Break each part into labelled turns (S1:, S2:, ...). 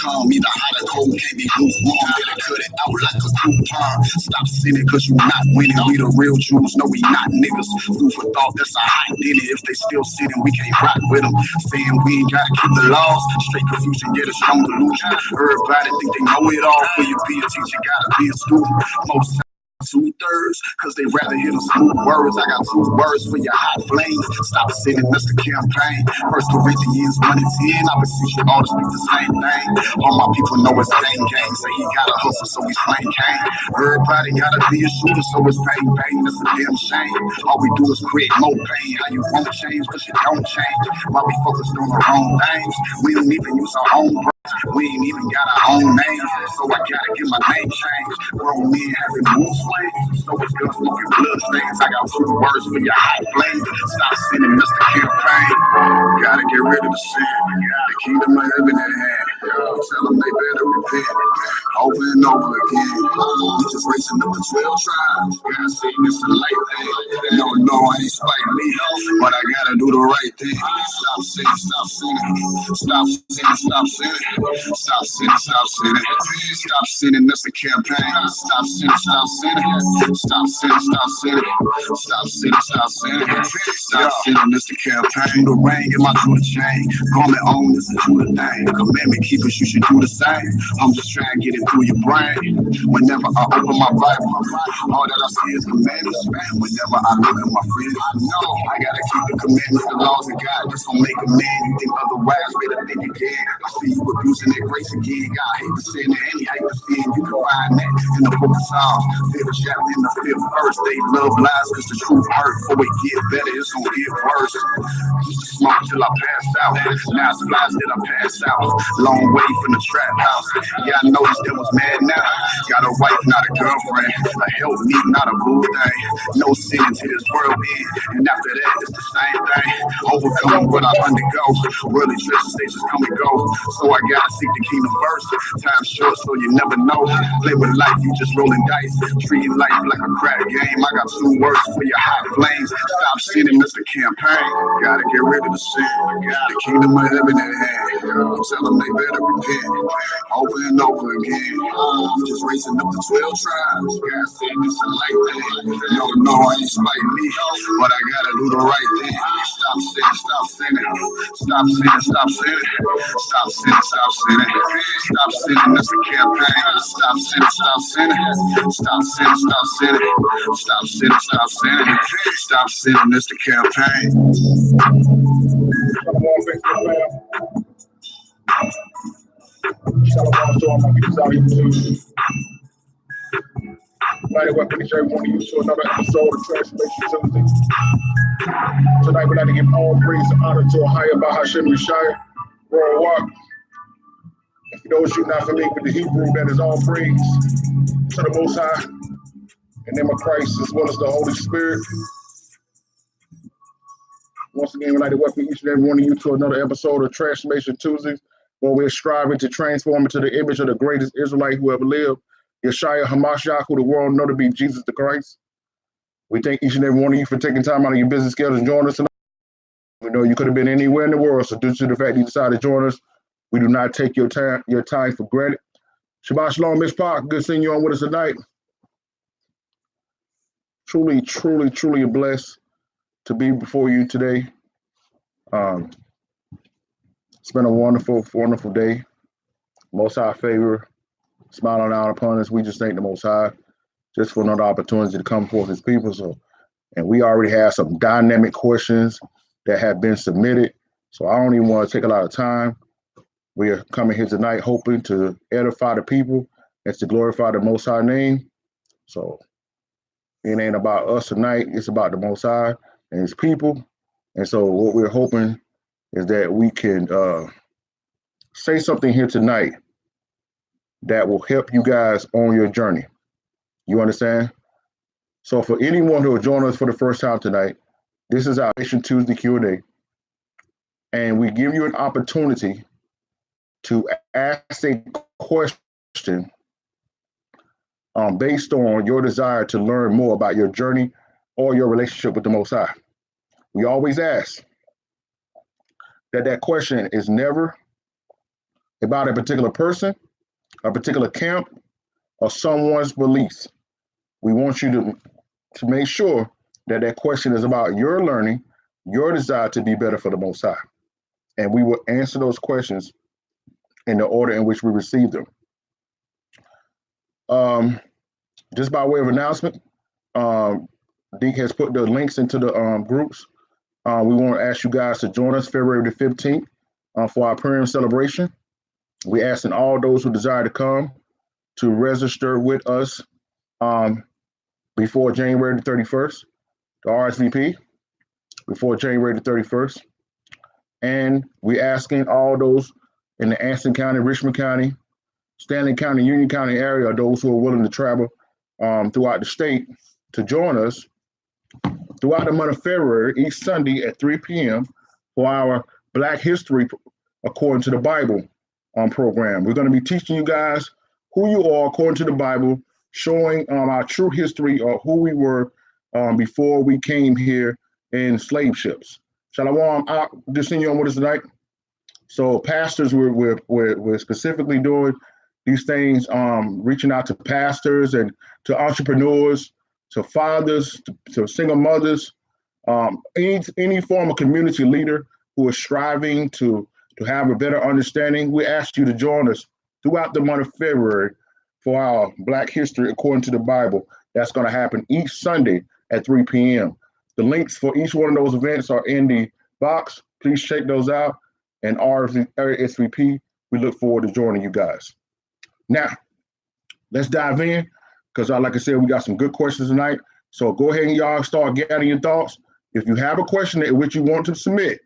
S1: calm. Either hot or cold, can't be lukewarm. Better cut it out like a coupon. Stop sinning cause you not winning. We the real Jews, no we not niggas. Food for thought, that's a hot dinner. If they still sinning, we can't rock with them. Saying we ain't gotta keep the laws. Straight confusion, get a strong delusion. Everybody think they know it all. For you be a teacher, gotta be a student. Most 2/3, cause they rather hear the smooth words. I got 2 words for your hot flames. Stop sinning, that's the campaign. First Corinthians 1 and 10. I beseech you all to speak the same thing. All my people know it's gang. Say he gotta hustle, so he's playing cane. Everybody gotta be a shooter, so it's bang. That's a damn shame. All we do is create more pain. How you won't change, cause you don't change. While we focused on the wrong things, we don't even use our own brains. We ain't even got our own names, so I gotta get my name changed. Grown men having mood swings, so it's gun smoking blood stains. I got 2 words for your hot flames. Stop sinning, Mr. Campaign. Gotta get rid of the sin. The kingdom of heaven at hand. Tell them they better repent. Over and over again. We just racing up the 12 tribes. God say this a light thing. No, I ain't spite me, but I gotta do the right thing. Stop sinning, stop sinning. Stop sinning, stop sinning. Stop sinning, stop sinning. Stop sinning, that's the campaign. Stop sinning, stop sinning. Stop sinning, stop sinning. Stop sinning, stop sinning. Stop sinning, that's the campaign. The ring in my Judah chain. Garment on is a Judah thing. Commandment keepers, you should do the same. I'm just trying to get it through your brain. Whenever I open my Bible, all that I see is commandments. Whenever I look at my friends, I know I gotta keep the commandments, the laws of God. Just don't make a man. You think otherwise, better think you can. I see you abusing that grace again. God hate the sin and he hate the sin. You can find that in the book of Psalms, 5th chapter in the 5th verse. They love lies because the truth hurt. Before it get better, it's gonna get worse. Used to smoke till I passed out. Now it's flies that I pass out. Long way from the trap house. Yeah, I noticed that was mad now. Got a wife, not a girlfriend. A help me, not a boo thing. No sin into this world end. And after that, it's the same thing. Overcome what I undergo. Worldly treasures, they just come and go. So I gotta seek the kingdom first. Time's short, so you never know. Play with life, you just rolling dice. Treating life like a crap game. I got 2 words for your hot flames. Stop sinning, Mr. Campaign. Gotta get rid of the sin. The kingdom of heaven at hand. Tell them they better repent. Over and over again. You just racing up the 12 tribes. God said this a light thing. No, I ain't spite me, but I gotta do the right thing. Stop sinning, stop sinning. Stop sinning, stop sinning. Stop sinning, stop sinning. Stop sinning, that's the campaign. Stop sinning, stop sinning. Stop sinning, stop sinning. Stop sinning, stop sinning. Stop sinning, that's the campaign.
S2: Shalom to all my people out here too. Mighty welcome each every one of you to another episode of Transformation Tuesday. Tonight we'd like to give all praise and honor to Ahaya Bahashem Yeshaya, Royal Walk. And for those of you not familiar with the Hebrew, that is all praise to the Most High, in the name of Christ, as well as the Holy Spirit. Once again, we'd like to welcome each and every one of you to another episode of Transformation Tuesdays, where we're striving to transform into the image of the greatest Israelite who ever lived, Yeshua HaMashiach, who the world know to be Jesus the Christ. We thank each and every one of you for taking time out of your busy schedule and joining us tonight. We know you could have been anywhere in the world, so due to the fact you decided to join us, we do not take your time for granted. Shabbat Shalom, Miss Park. Good seeing you on with us tonight. Truly, truly, truly a blessed to be before you today. It's been a wonderful, wonderful day. Most High favor smiling down upon us. We just thank the Most High just for another opportunity to come forth as people. So, and we already have some dynamic questions that have been submitted. So I don't even want to take a lot of time. We are coming here tonight hoping to edify the people and to glorify the Most High name. So it ain't about us tonight. It's about the Most High and his people. And so what we're hoping is that we can say something here tonight that will help you guys on your journey. You understand? So for anyone who will join us for the first time tonight, this is our Nation Tuesday Q&A. And we give you an opportunity to ask a question based on your desire to learn more about your journey or your relationship with the Most High. We always ask that question is never about a particular person, a particular camp, or someone's beliefs. We want you to make sure that that question is about your learning, your desire to be better for the Most High. And we will answer those questions in the order in which we receive them. Just by way of announcement, Deke has put the links into the groups. We want to ask you guys to join us February the 15th for our Purim celebration. We're asking all those who desire to come to register with us before January the 31st, the RSVP, before January the 31st. And we're asking all those in the Anson County, Richmond County, Stanley County, Union County area, those who are willing to travel throughout the state to join us throughout the month of February, each Sunday at 3 p.m. for our Black History According to the Bible program. We're going to be teaching you guys who you are according to the Bible, showing our true history of who we were before we came here in slave ships. Shalom, just seeing you on with us tonight. So pastors, we're specifically doing these things, reaching out to pastors and to entrepreneurs, to fathers, to single mothers, any form of community leader who is striving to have a better understanding. We ask you to join us throughout the month of February for our Black History According to the Bible. That's going to happen each Sunday at 3 p.m. The links for each one of those events are in the box. Please check those out. And RSVP, we look forward to joining you guys. Now, let's dive in because, like I said, we got some good questions tonight. So go ahead and y'all start gathering your thoughts. If you have a question in which you want to submit,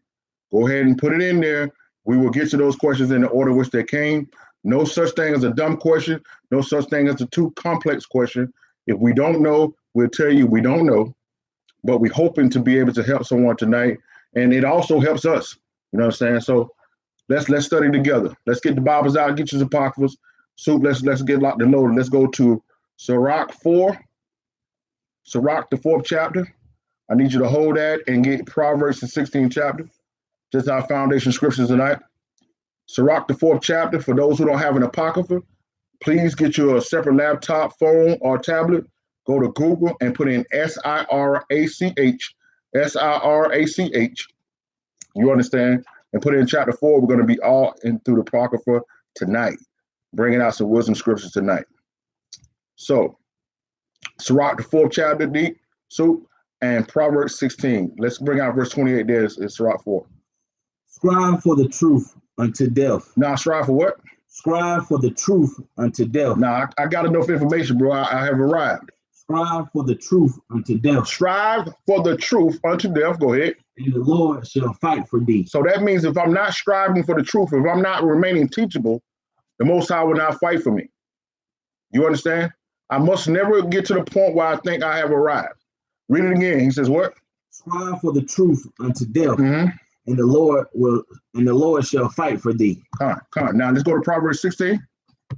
S2: go ahead and put it in there. We will get to those questions in the order in which they came. No such thing as a dumb question. No such thing as a too complex question. If we don't know, we'll tell you we don't know. But we're hoping to be able to help someone tonight. And it also helps us. You know what I'm saying? So let's study together. Let's get the Bibles out, get your apocryphals. Soup, let's get locked and loaded. Let's go to Sirach 4. Sirach, the 4th chapter. I need you to hold that and get Proverbs, the 16th chapter. Just our foundation scriptures tonight. Sirach, the 4th chapter. For those who don't have an apocrypha, please get you a separate laptop, phone, or tablet. Go to Google and put in S-I-R-A-C-H. S-I-R-A-C-H. You understand? And put it in chapter 4. We're going to be all in through the Apocrypha tonight, bringing out some wisdom scriptures tonight. So, Sirach, the 4th chapter, deep, soup, and Proverbs 16. Let's bring out verse 28 there. It's Sirach 4.
S3: Strive for the truth unto death.
S2: Now, strive for what?
S3: Strive for the truth unto death.
S2: Now, I got enough information, bro. I have arrived.
S3: Strive for the truth unto death.
S2: Strive for the truth unto death. Go ahead.
S3: And the Lord shall fight for thee.
S2: So that means if I'm not striving for the truth, if I'm not remaining teachable, the Most High will not fight for me. You understand? I must never get to the point where I think I have arrived. Read it again. He says what?
S3: Strive for the truth unto death, and the Lord shall fight for thee.
S2: Come on. Now let's go to Proverbs 16.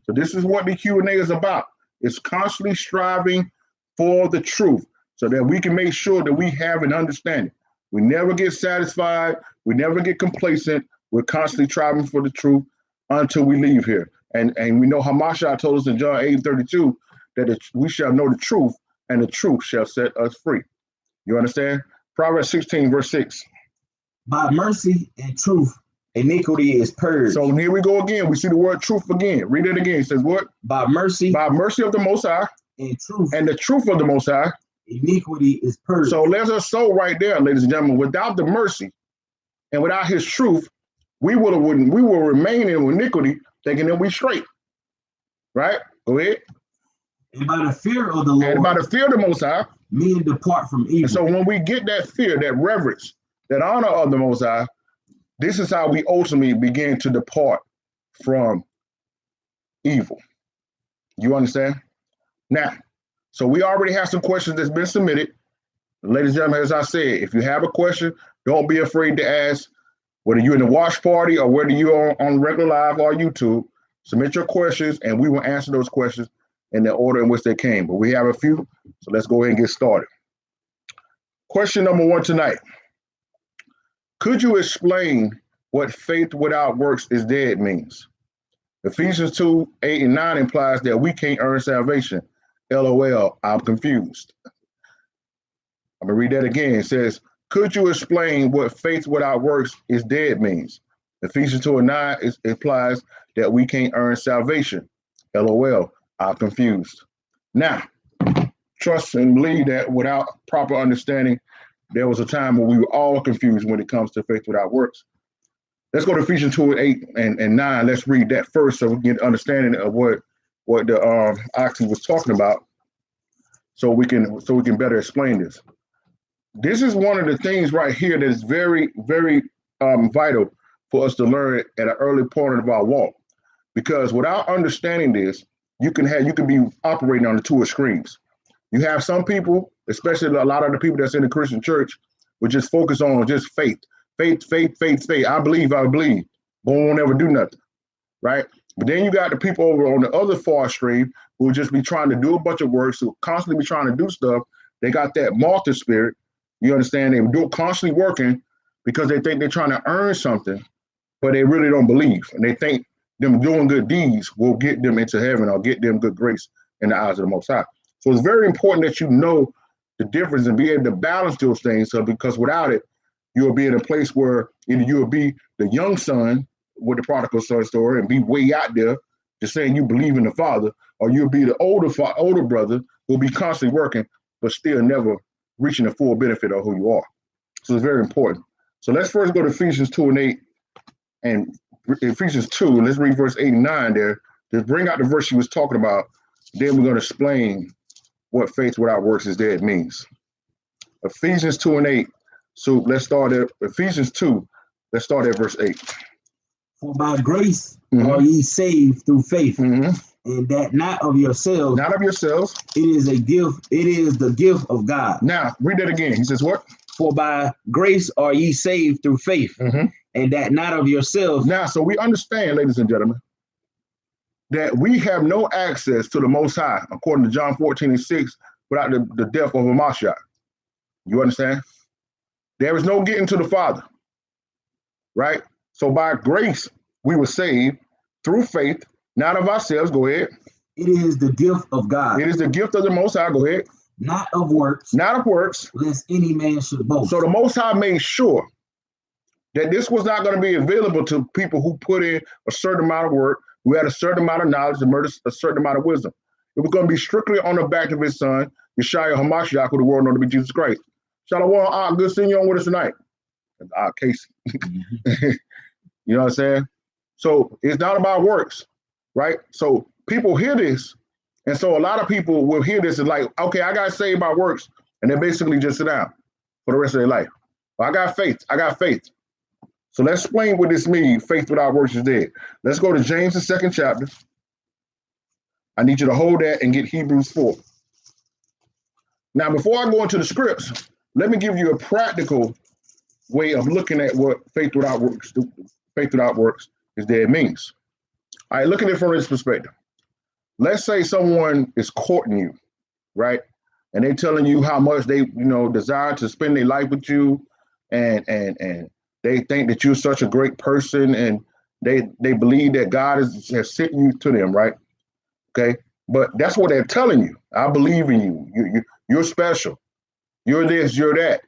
S2: So this is what the Q&A is about. It's constantly striving for the truth so that we can make sure that we have an understanding. We never get satisfied. We never get complacent. We're constantly striving for the truth until we leave here. And we know Hamashiach told us in John 8:32 that we shall know the truth and the truth shall set us free. You understand? Proverbs 16 verse 6.
S3: By mercy and truth, iniquity is purged.
S2: So here we go again. We see the word truth again. Read it again. It says what?
S3: By mercy
S2: of the Most High
S3: and truth.
S2: And the truth of the Most High.
S3: Iniquity is purged.
S2: So let us so right there, ladies and gentlemen, without the mercy and without his truth, we will remain in iniquity, thinking that we straight. Right? Go ahead.
S3: And by the fear of the Lord.
S2: And by the fear of the Most High.
S3: Men depart from evil.
S2: And so when we get that fear, that reverence, that honor of the Most High, this is how we ultimately begin to depart from evil. You understand? Now, so we already have some questions that's been submitted. Ladies and gentlemen, as I said, if you have a question, don't be afraid to ask, whether you're in the watch party or whether you're on regular live or YouTube, submit your questions and we will answer those questions in the order in which they came. But we have a few, so let's go ahead and get started. Question number 1 tonight. Could you explain what faith without works is dead means? Ephesians 2:8 and 9 implies that we can't earn salvation. LOL, I'm confused. I'm going to read that again. It says, could you explain what faith without works is dead means? Ephesians 2:9 implies that we can't earn salvation. LOL, I'm confused. Now, trust and believe that without proper understanding, there was a time when we were all confused when it comes to faith without works. Let's go to Ephesians 2:8 and 9. Let's read that first so we can get an understanding of what the Oxy was talking about, so we can better explain this. This is one of the things right here that is very, very vital for us to learn at an early point of our walk. Because without understanding this, you can be operating on the two extremes. You have some people, especially a lot of the people that's in the Christian church, would just focus on just faith. Faith. I believe, but won't ever do nothing, right? But then you got the people over on the other far extreme who will just be trying to do a bunch of works, who constantly be trying to do stuff. They got that martyr spirit. You understand? They're constantly working because they think they're trying to earn something, but they really don't believe. And they think them doing good deeds will get them into heaven or get them good grace in the eyes of the Most High. So it's very important that you know the difference and be able to balance those things. So because without it, you'll be in a place where either you'll be the young son with the prodigal son story and be way out there just saying you believe in the Father, or you'll be the older brother who'll be constantly working, but still never reaching the full benefit of who you are. So it's very important. So let's first go to Ephesians 2:8 and Ephesians 2. Let's read verse 8 and 9 there. Just bring out the verse she was talking about. Then we're going to explain what faith without works is dead means. Ephesians 2:8. So let's start at Ephesians 2. Let's start at verse 8.
S3: For by grace are ye saved through faith, and that not of yourselves.
S2: Not of yourselves.
S3: It is a gift. It is the gift of God.
S2: Now, read that again. He says what?
S3: For by grace are ye saved through faith, and that not of yourselves.
S2: Now, so we understand, ladies and gentlemen, that we have no access to the Most High, according to John 14:6, without the death of a Mashiach. You understand? There is no getting to the Father, right? So by grace, we were saved through faith, not of ourselves. Go ahead.
S3: It is the gift of God.
S2: It is the gift of the Most High. Go ahead.
S3: Not of works.
S2: Not of works.
S3: Lest any man should boast.
S2: So the Most High made sure that this was not going to be available to people who put in a certain amount of work, who had a certain amount of knowledge, and a certain amount of wisdom. It was going to be strictly on the back of his son, Yeshua HaMashiach, who the world knows to be Jesus Christ. Shalom, good seeing you on with us tonight. Casey. You know what I'm saying? So it's not about works, right? So people hear this, and so a lot of people will hear this and like, okay, I got saved by works, and they basically just sit down for the rest of their life. Well, I got faith. So let's explain what this means. Faith without works is dead. Let's go to James, the 2nd chapter. I need you to hold that and get Hebrews 4. Now, before I go into the scripts, let me give you a practical way of looking at what faith without works is dead means. All right, look at it from this perspective. Let's say someone is courting you, right? And they're telling you how much they, desire to spend their life with you, and they think that you're such a great person, and they believe that God has sent you to them, right? Okay, but that's what they're telling you. I believe in you. You're special. You're this, you're that.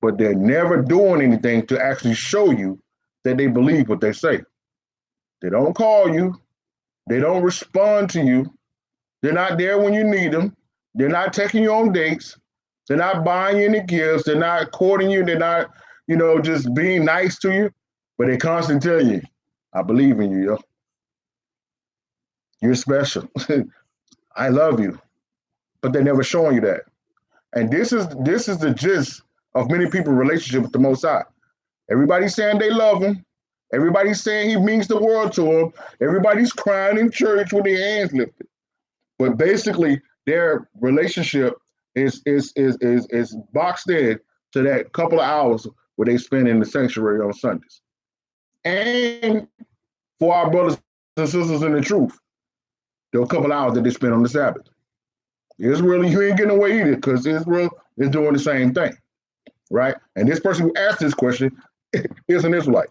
S2: But they're never doing anything to actually show you that they believe what they say. They don't call you. They don't respond to you. They're not there when you need them. They're not taking you on dates. They're not buying you any gifts. They're not courting you. They're not, just being nice to you. But they constantly tell you, I believe in you, yo. You're special. I love you. But they're never showing you that. And this is the gist of many people's relationship with the Most High. Everybody's saying they love him. Everybody's saying he means the world to them. Everybody's crying in church with their hands lifted. But basically, their relationship is boxed in to that couple of hours where they spend in the sanctuary on Sundays. And for our brothers and sisters in the truth, there are a couple of hours that they spend on the Sabbath. Israel, you ain't getting away either, because Israel is doing the same thing, right? And this person who asked this question is an Israelite.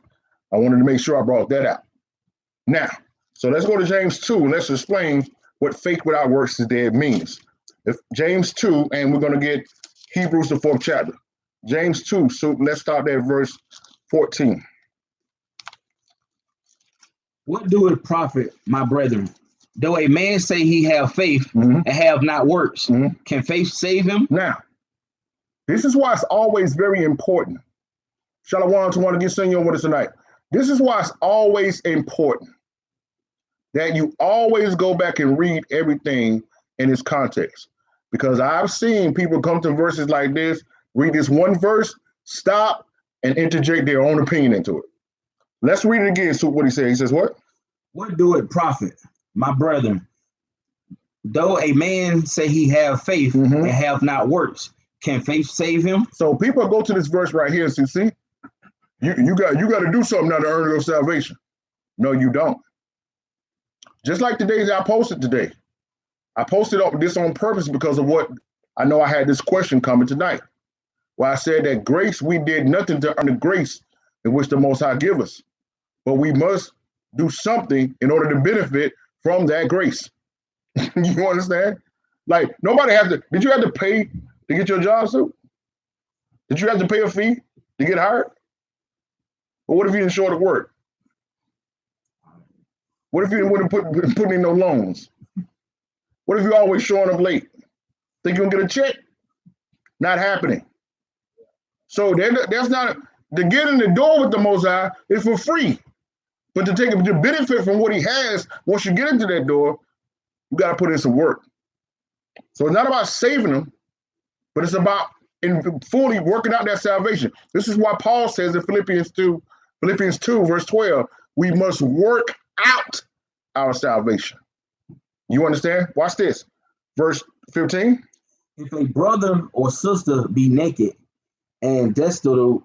S2: I wanted to make sure I brought that out. Now, So let's go to James 2 and let's explain what faith without works is dead means. If James 2, and we're going to get Hebrews, the 4th chapter. James 2, so let's start at verse 14.
S3: What do it profit, my brethren, though a man say he have faith and have not works? Can faith save him?
S2: Now, this is why it's always very important. Shalom to one again, sing you with us tonight. This is why it's always important that you always go back and read everything in its context. Because I've seen people come to verses like this, read this one verse, stop, and interject their own opinion into it. Let's read it again. So what he said. He says, what?
S3: What do it profit, my brethren, though a man say he have faith and have not works? Can faith save him?
S2: So people go to this verse right here and say, see, you got to do something now to earn your salvation. No, you don't. Just like the days I posted today. I posted up this on purpose because of what I know I had this question coming tonight. Where I said that grace, we did nothing to earn the grace in which the Most High give us. But we must do something in order to benefit from that grace. You understand? Like, nobody has to, did you have to pay to get your job suit? Did you have to pay a fee to get hired? But what if you didn't show up to work? What if you didn't put in no loans? What if you're always showing up late? Think you're gonna get a check? Not happening. So that's not, to get in the door with the Most High is for free. But to benefit from what he has, once you get into that door, you got to put in some work. So it's not about saving them, but it's about fully working out that salvation. This is why Paul says in Philippians 2, verse 12, we must work out our salvation. You understand? Watch this. Verse 15.
S3: If a brother or sister be naked and destitute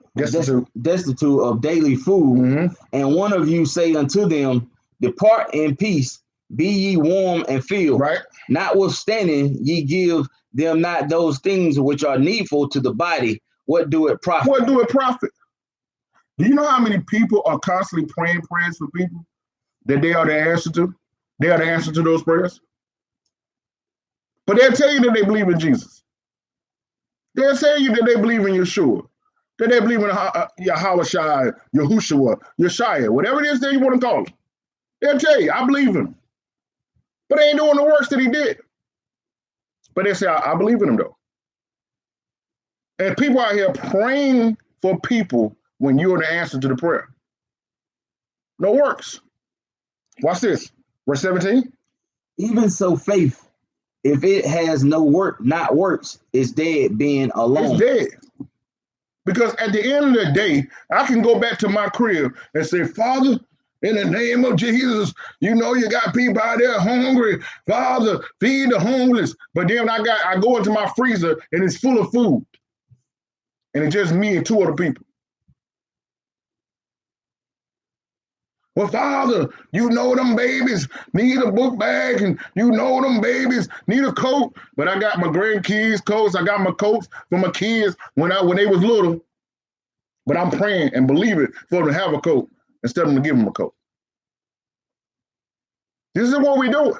S3: of daily food, and one of you say unto them, depart in peace, be ye warm and filled.
S2: Right.
S3: Notwithstanding, ye give them not those things which are needful to the body. What do it profit?
S2: What do it profit? Do you know how many people are constantly praying prayers for people that they are the answer to? They are the answer to those prayers. But they'll tell you that they believe in Jesus. They'll tell you that they believe in Yeshua, that they believe in Yahushua, Yahushua, Yeshua, whatever it is that you want to call him. They'll tell you, I believe in him. But they ain't doing the works that he did. But they say, I believe in him though. And people out here praying for people when you're the answer to the prayer. No works. Watch this. Verse 17.
S3: Even so, faith, if it has no work, not works, is dead, being alone.
S2: It's dead. Because at the end of the day, I can go back to my crib and say, Father, in the name of Jesus, you know you got people out there hungry. Father, feed the homeless. But then I go into my freezer and it's full of food. And it's just me and two other people. Well, Father, you know them babies need a book bag, and you know them babies need a coat. But I got my grandkids' coats. I got my coats for my kids when they was little. But I'm praying and believing for them to have a coat instead of to give them a coat. This is what we do.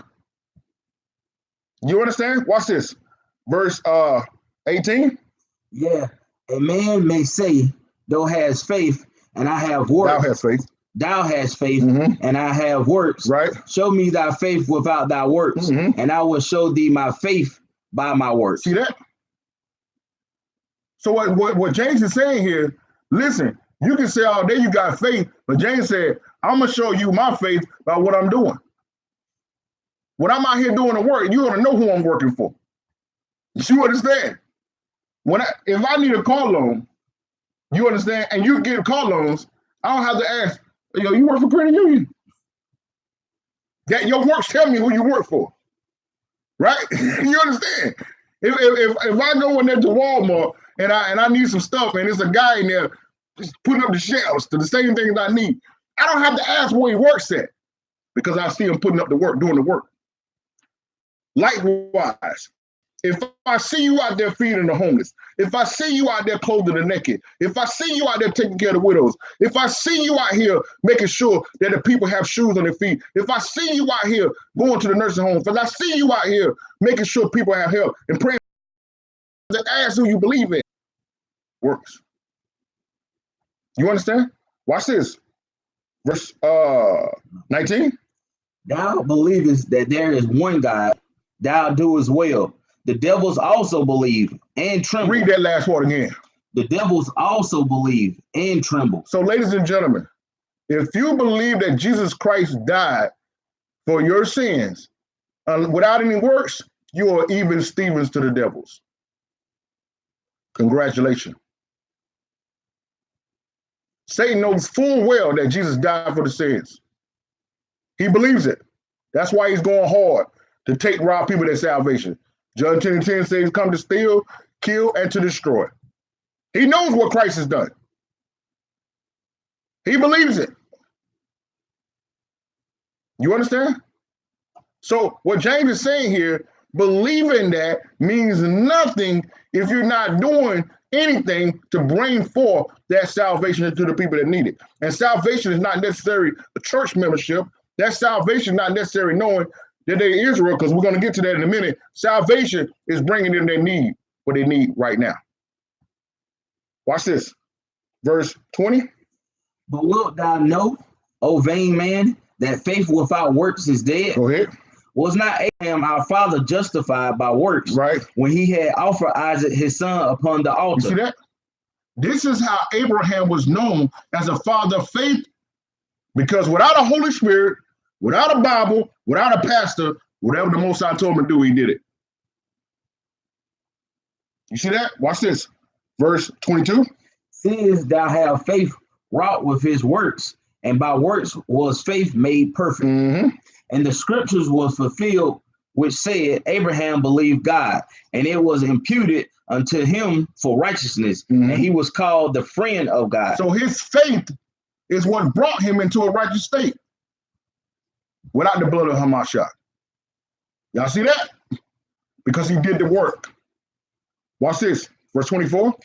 S2: You understand? Watch this. Verse 18.
S3: Yeah. A man may say, thou has faith, and I have works.
S2: Thou hast faith.
S3: Thou hast faith, and I have works.
S2: Right.
S3: Show me thy faith without thy works, and I will show thee my faith by my works.
S2: See that? So what James is saying here, listen, you can say all day you got faith, but James said, I'm going to show you my faith by what I'm doing. When I'm out here doing the work, you're going to know who I'm working for. You understand? If I need a car loan, you understand, and you get car loans, I don't have to ask, yo, you work for Credit Union? That your works tell me who you work for, right? You understand? If I go in there to Walmart and I need some stuff and there's a guy in there just putting up the shelves to the same things I need, I don't have to ask where he works at because I see him putting up the work, doing the work. Likewise, If I see you out there feeding the homeless, if I see you out there clothing the naked, if I see you out there taking care of the widows, if I see you out here making sure that the people have shoes on their feet, if I see you out here going to the nursing homes, if I see you out here making sure people have help and praying, ask who you believe in. Works. You understand? Watch this. Verse 19.
S3: Thou believest that there is one God, thou doest well. The devils also believe and tremble.
S2: Read that last word again.
S3: The devils also believe and tremble.
S2: So, ladies and gentlemen, if you believe that Jesus Christ died for your sins without any works, you are even Stevens to the devils. Congratulations. Satan knows full well that Jesus died for the sins. He believes it. That's why he's going hard to rob people their salvation. John 10:10 says he's come to steal, kill, and to destroy. He knows what Christ has done. He believes it. You understand? So what James is saying here, believing that means nothing if you're not doing anything to bring forth that salvation to the people that need it. And salvation is not necessarily a church membership. That salvation is not necessarily knowing that they're Israel, because we're going to get to that in a minute. Salvation is bringing them their need, what they need right now. Watch this. Verse 20.
S3: But wilt thou know, O vain man, that faith without works is dead?
S2: Go ahead.
S3: Was not Abraham our father justified by works,
S2: right,
S3: when he had offered Isaac his son upon the altar?
S2: You see that? This is how Abraham was known as a father of faith, because without a Holy Spirit, without a Bible, without a pastor, whatever the Most High told him to do, he did it. You see that? Watch this. Verse 22.
S3: Seest thou have faith wrought with his works, and by works was faith made perfect.
S2: Mm-hmm.
S3: And the scriptures was fulfilled, which said, Abraham believed God, and it was imputed unto him for righteousness, and he was called the friend of God.
S2: So his faith is what brought him into a righteous state without the blood of Hamashiach. Y'all see that? Because he did the work. Watch this. Verse 24.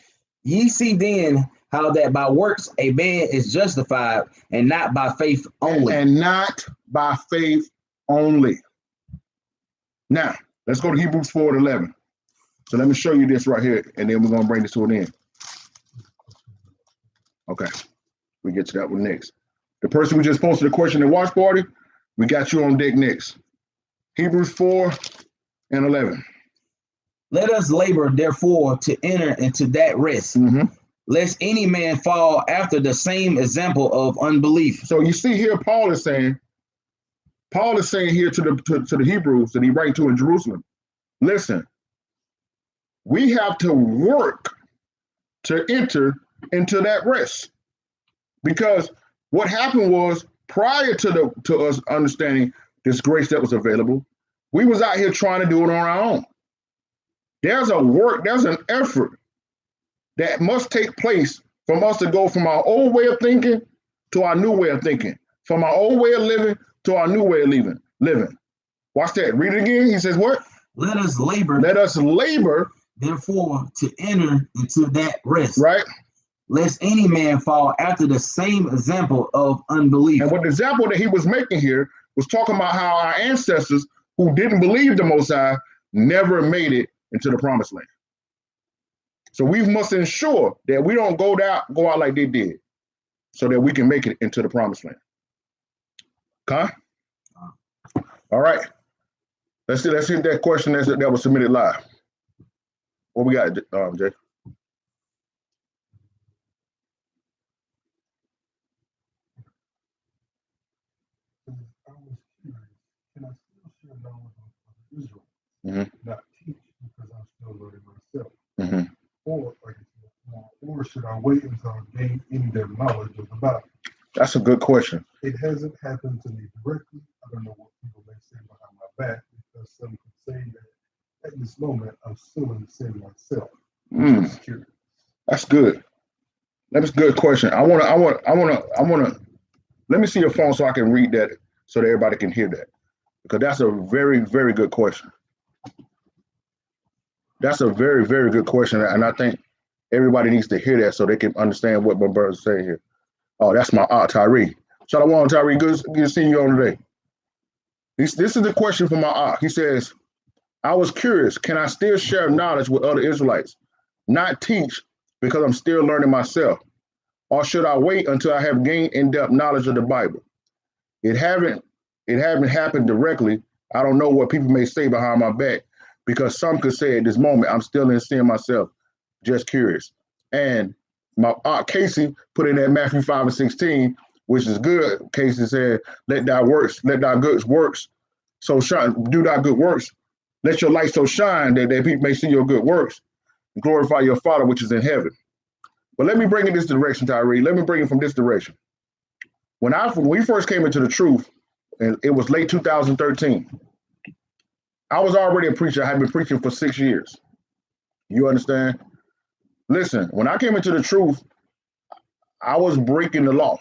S3: Ye see then how that by works a man is justified, and not by faith only.
S2: And not by faith only. Now, let's go to Hebrews 4:11. So let me show you this right here, and then we're going to bring this to an end. Okay. We get to that one next. The person who just posted a question in watch party, we got you on deck next. Hebrews 4:11.
S3: Let us labor, therefore, to enter into that rest, lest any man fall after the same example of unbelief.
S2: So you see here, Paul is saying here to the Hebrews that he writing to in Jerusalem, listen, we have to work to enter into that rest. Because what happened was, prior to us understanding this grace that was available, we was out here trying to do it on our own. There's a work, there's an effort that must take place from us to go from our old way of thinking to our new way of thinking, from our old way of living to our new way of living. Watch that. Read it again. He says what?
S3: Let us labor.
S2: Let us labor.
S3: Therefore, to enter into that rest.
S2: Right.
S3: Lest any man fall after the same example of unbelief.
S2: And what the example that he was making here was talking about how our ancestors who didn't believe the Most High never made it into the promised land. So we must ensure that we don't go out like they did, so that we can make it into the promised land. Okay? All right. Let's hit that question that was submitted live. What we got, Jay?
S4: Can I still share knowledge of Israel? Not teach because I'm still learning myself. Or should I wait until I gain in-depth knowledge of the Bible?
S2: That's a good question.
S4: It hasn't happened to me directly. I don't know what people may say behind my back, because some could say that at this moment I'm still in sin myself.
S2: That's good. That's a good question. I wanna. Let me see your phone so I can read that, so that everybody can hear that, because that's a very, very good question. That's a very, very good question, and I think everybody needs to hear that so they can understand what my brother's saying here. Oh, that's my aunt Tyree. Shalom, Tyree. Good to see you on today. This is the question from my aunt. He says, I was curious, can I still share knowledge with other Israelites? Not teach because I'm still learning myself. Or should I wait until I have gained in-depth knowledge of the Bible? It haven't happened directly. I don't know what people may say behind my back because some could say at this moment, I'm still in sin myself, just curious. And my aunt Casey put in that Matthew 5:16, which is good. Casey said, let thy good works, so shine, do thy good works. Let your light so shine that people may see your good works and glorify your Father which is in heaven. But let me bring it this direction, Tyree. Let me bring it from this direction. When we first came into the truth, and it was late 2013, I was already a preacher. I had been preaching for 6 years. You understand? Listen, when I came into the truth, I was breaking the law.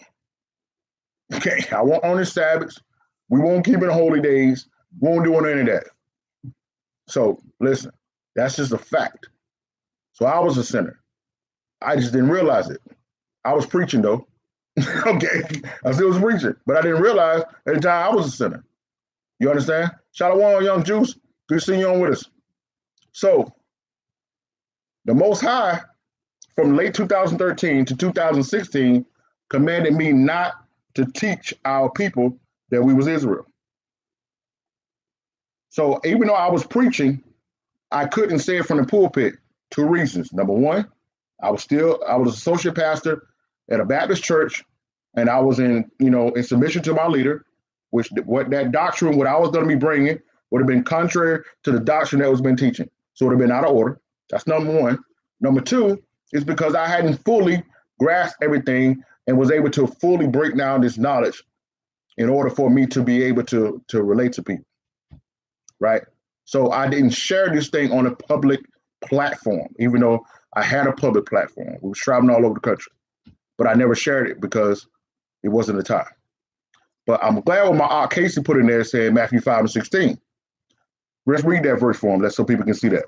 S2: Okay, I won't honor Sabbaths. We won't keep it holy days. We won't do any of that. So listen, that's just a fact. So I was a sinner. I just didn't realize it. I was preaching though. Okay, I still was preaching, but I didn't realize at the time I was a sinner. You understand? Shalom, young Juice. Good seeing you on with us. So the Most High, from late 2013 to 2016, commanded me not to teach our people that we was Israel. So even though I was preaching, I couldn't say it from the pulpit. 2 reasons. Number one, I was associate pastor at a Baptist church, and I was in submission to my leader, what I was going to be bringing would have been contrary to the doctrine that was been teaching. So it would have been out of order. That's number one. Number two is because I hadn't fully grasped everything and was able to fully break down this knowledge in order for me to be able to relate to people, right? So I didn't share this thing on a public platform, even though I had a public platform. We was traveling all over the country, but I never shared it because it wasn't the time. But I'm glad what my aunt Casey put in there saying Matthew 5:16. Let's read that verse for him, so people can see that.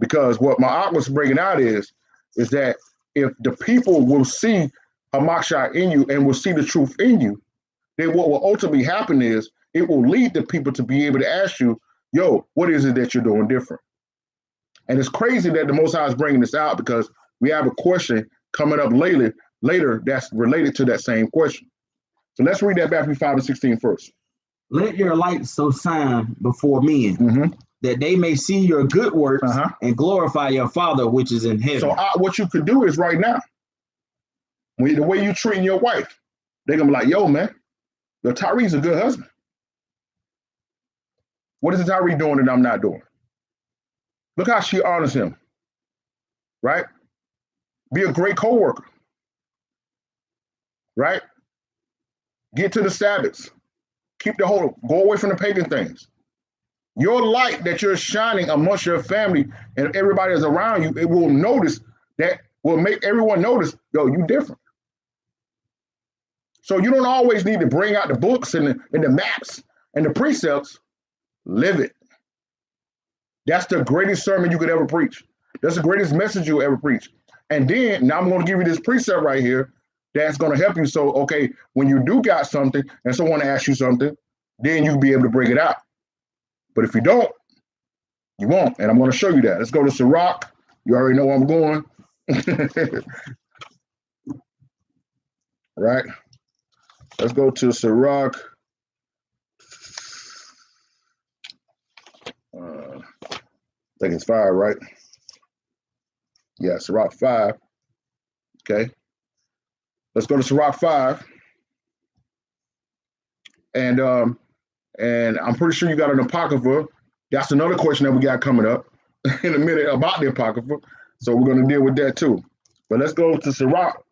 S2: Because what my aunt was bringing out is that if the people will see Hamashiach in you and will see the truth in you, then what will ultimately happen is it will lead the people to be able to ask you, yo, what is it that you're doing different? And it's crazy that the Most High is bringing this out because we have a question coming up later that's related to that same question. So let's read that Matthew 5:16 first.
S3: Let your light so shine before men that they may see your good works and glorify your Father which is in heaven.
S2: So what you could do is right now, the way you treating your wife, they're going to be like, yo, man, your Tyree's a good husband. What is Tyree doing that I'm not doing? Look how she honors him, right? Be a great coworker, right? Get to the Sabbaths. Keep the whole, go away from the pagan things. Your light that you're shining amongst your family and everybody that's around you, it will make everyone notice, yo, you different. So you don't always need to bring out the books and the maps and the precepts. Live it. That's the greatest sermon you could ever preach. That's the greatest message you'll ever preach. And then, now I'm going to give you this precept right here that's going to help you. So, okay, when you do got something and someone asks you something, then you'll be able to bring it out. But if you don't, you won't. And I'm going to show you that. Let's go to Sirach. You already know where I'm going. Right? Let's go to Sirach. I think it's 5, right? Yeah, Sirach 5. Okay. Let's go to Sirach 5. And I'm pretty sure you got an Apocrypha. That's another question that we got coming up in a minute about the Apocrypha. So we're going to deal with that too. But let's go to Sirach.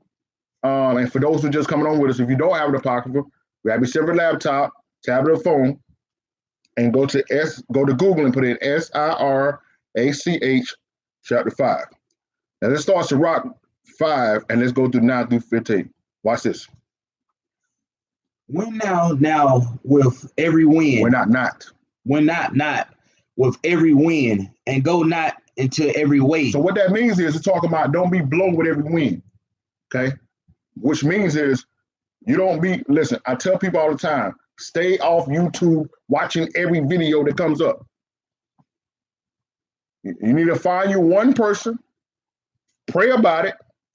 S2: And for those who are just coming on with us, if you don't have an Apocrypha, grab your separate laptop, tablet, or phone, and go to Google and put in Sirach chapter 5. Now let's start Sirach 5 and let's go through 9 through 15. Watch this.
S3: When now with every wind.
S2: When not
S3: When not with every wind, and go not into every way.
S2: So what that means is it's talking about don't be blown with every wind. Okay? Which means is you don't be, listen, I tell people all the time, stay off YouTube watching every video that comes up. You need to find you one person, pray about it,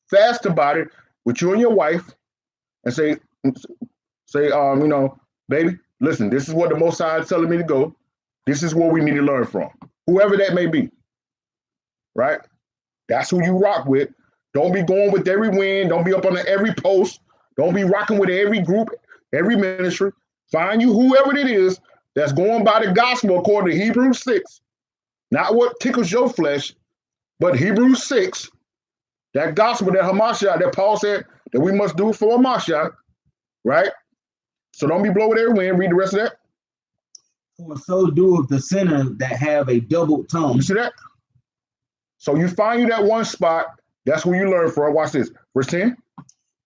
S2: fast about it with you and your wife, and say, you know, baby, listen, this is what the Most High is telling me to go. This is what we need to learn from. Whoever that may be. Right? That's who you rock with. Don't be going with every wind. Don't be up on every post. Don't be rocking with every group, every ministry. Find you whoever it is that's going by the gospel according to Hebrews 6. Not what tickles your flesh, but Hebrews 6. That gospel, that Hamashiach, that Paul said that we must do for Hamashiach. Right? So don't be blowing with every wind. Read the rest of that.
S3: For so doeth the sinner that have a double tongue.
S2: You see that? So you find you that one spot. That's where you learn from. Watch this. Verse 10.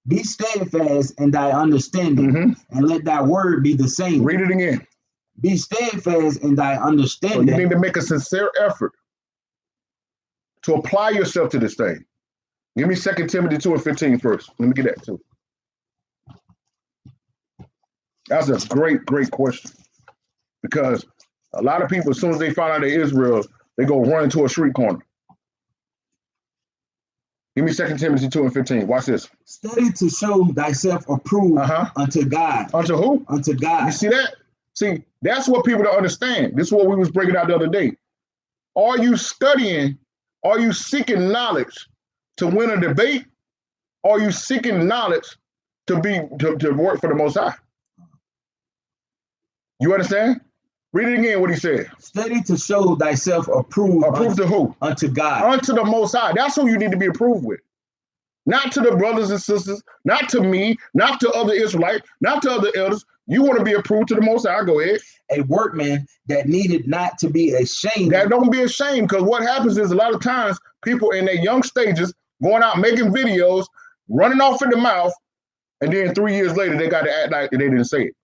S3: Be steadfast in thy understanding, and let thy word be the same.
S2: Read it again.
S3: Be steadfast in thy understanding.
S2: So you need to make a sincere effort to apply yourself to this thing. Give me 2 Timothy 2:15 first. Let me get that too. That's a great, great question. Because a lot of people, as soon as they find out they're Israel, they go run into a street corner. Give me 2 Timothy 2:15. Watch this.
S3: Study to show thyself approved unto God.
S2: Unto who?
S3: Unto God.
S2: You see that? See, that's what people don't understand. This is what we was breaking out the other day. Are you studying? Are you seeking knowledge to win a debate? Or are you seeking knowledge to work for the Most High? You understand? Read it again, what he said.
S3: Study to show thyself approved.
S2: Approved to who?
S3: Unto God.
S2: Unto the Most High. That's who you need to be approved with. Not to the brothers and sisters, not to me, not to other Israelites, not to other elders. You want to be approved to the Most High. Go ahead.
S3: A workman that needed not to be ashamed.
S2: That don't be ashamed, because what happens is a lot of times people in their young stages going out making videos, running off in the mouth, and then 3 years later they got to act like they didn't say it.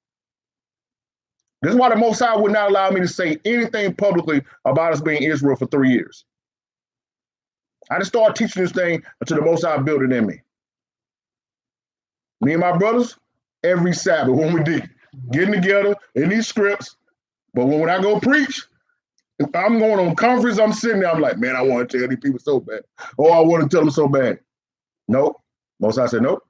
S2: This is why the Most High would not allow me to say anything publicly about us being Israel for 3 years. I just started teaching this thing until the Most High built it in me. Me and my brothers, every Sabbath when we did getting together in these scripts. But when I go preach, if I'm going on conference, I'm sitting there, I'm like, man, I want to tell these people so bad. Oh, I want to tell them so bad. Nope. Most High said nope.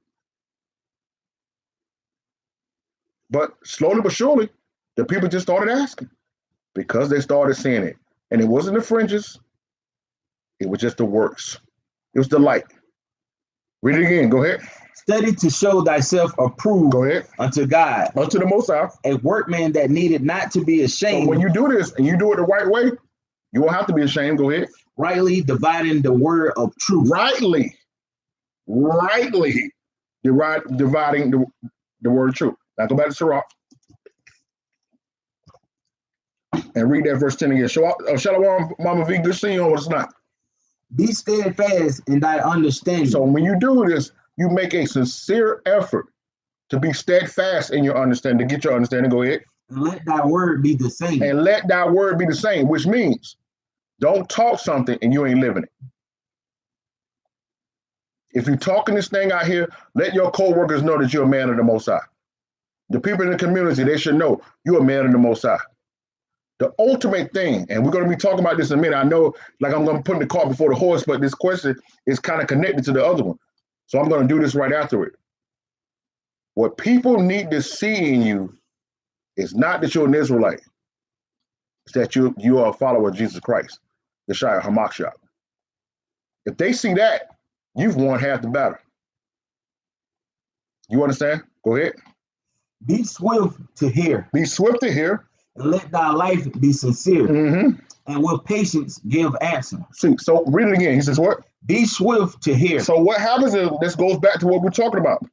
S2: But slowly but surely, the people just started asking because they started seeing it. And it wasn't the fringes. It was just the works. It was the light. Read it again. Go ahead.
S3: Study to show thyself approved.
S2: Go ahead.
S3: Unto God.
S2: Unto the Most High.
S3: A workman that needed not to be ashamed.
S2: So when you do this and you do it the right way, you won't have to be ashamed. Go ahead.
S3: Rightly dividing the word of truth.
S2: Rightly dividing the word of truth. Now go back to Sirach. And read that verse 10 again. Shalom, Mama V, good seeing you on what's not.
S3: Be steadfast in thy understanding.
S2: So when you do this, you make a sincere effort to be steadfast in your understanding, to get your understanding. Go ahead.
S3: And let thy word be the same.
S2: And let thy word be the same, which means don't talk something and you ain't living it. If you're talking this thing out here, let your co-workers know that you're a man of the Most High. The people in the community, they should know you're a man of the Most High. The ultimate thing, and we're going to be talking about this in a minute. I know, like I'm going to put the cart before the horse, but this question is kind of connected to the other one. So I'm going to do this right after it. What people need to see in you is not that you're an Israelite. It's that you are a follower of Jesus Christ, the Yeshua HaMashiach. If they see that, you've won half the battle. You understand? Go ahead.
S3: Be swift to hear.
S2: Be swift to hear.
S3: And let thy life be sincere. And with patience give answer.
S2: See, so read it again. He says what?
S3: Be swift to hear.
S2: So what happens is, this goes back to what we're talking about.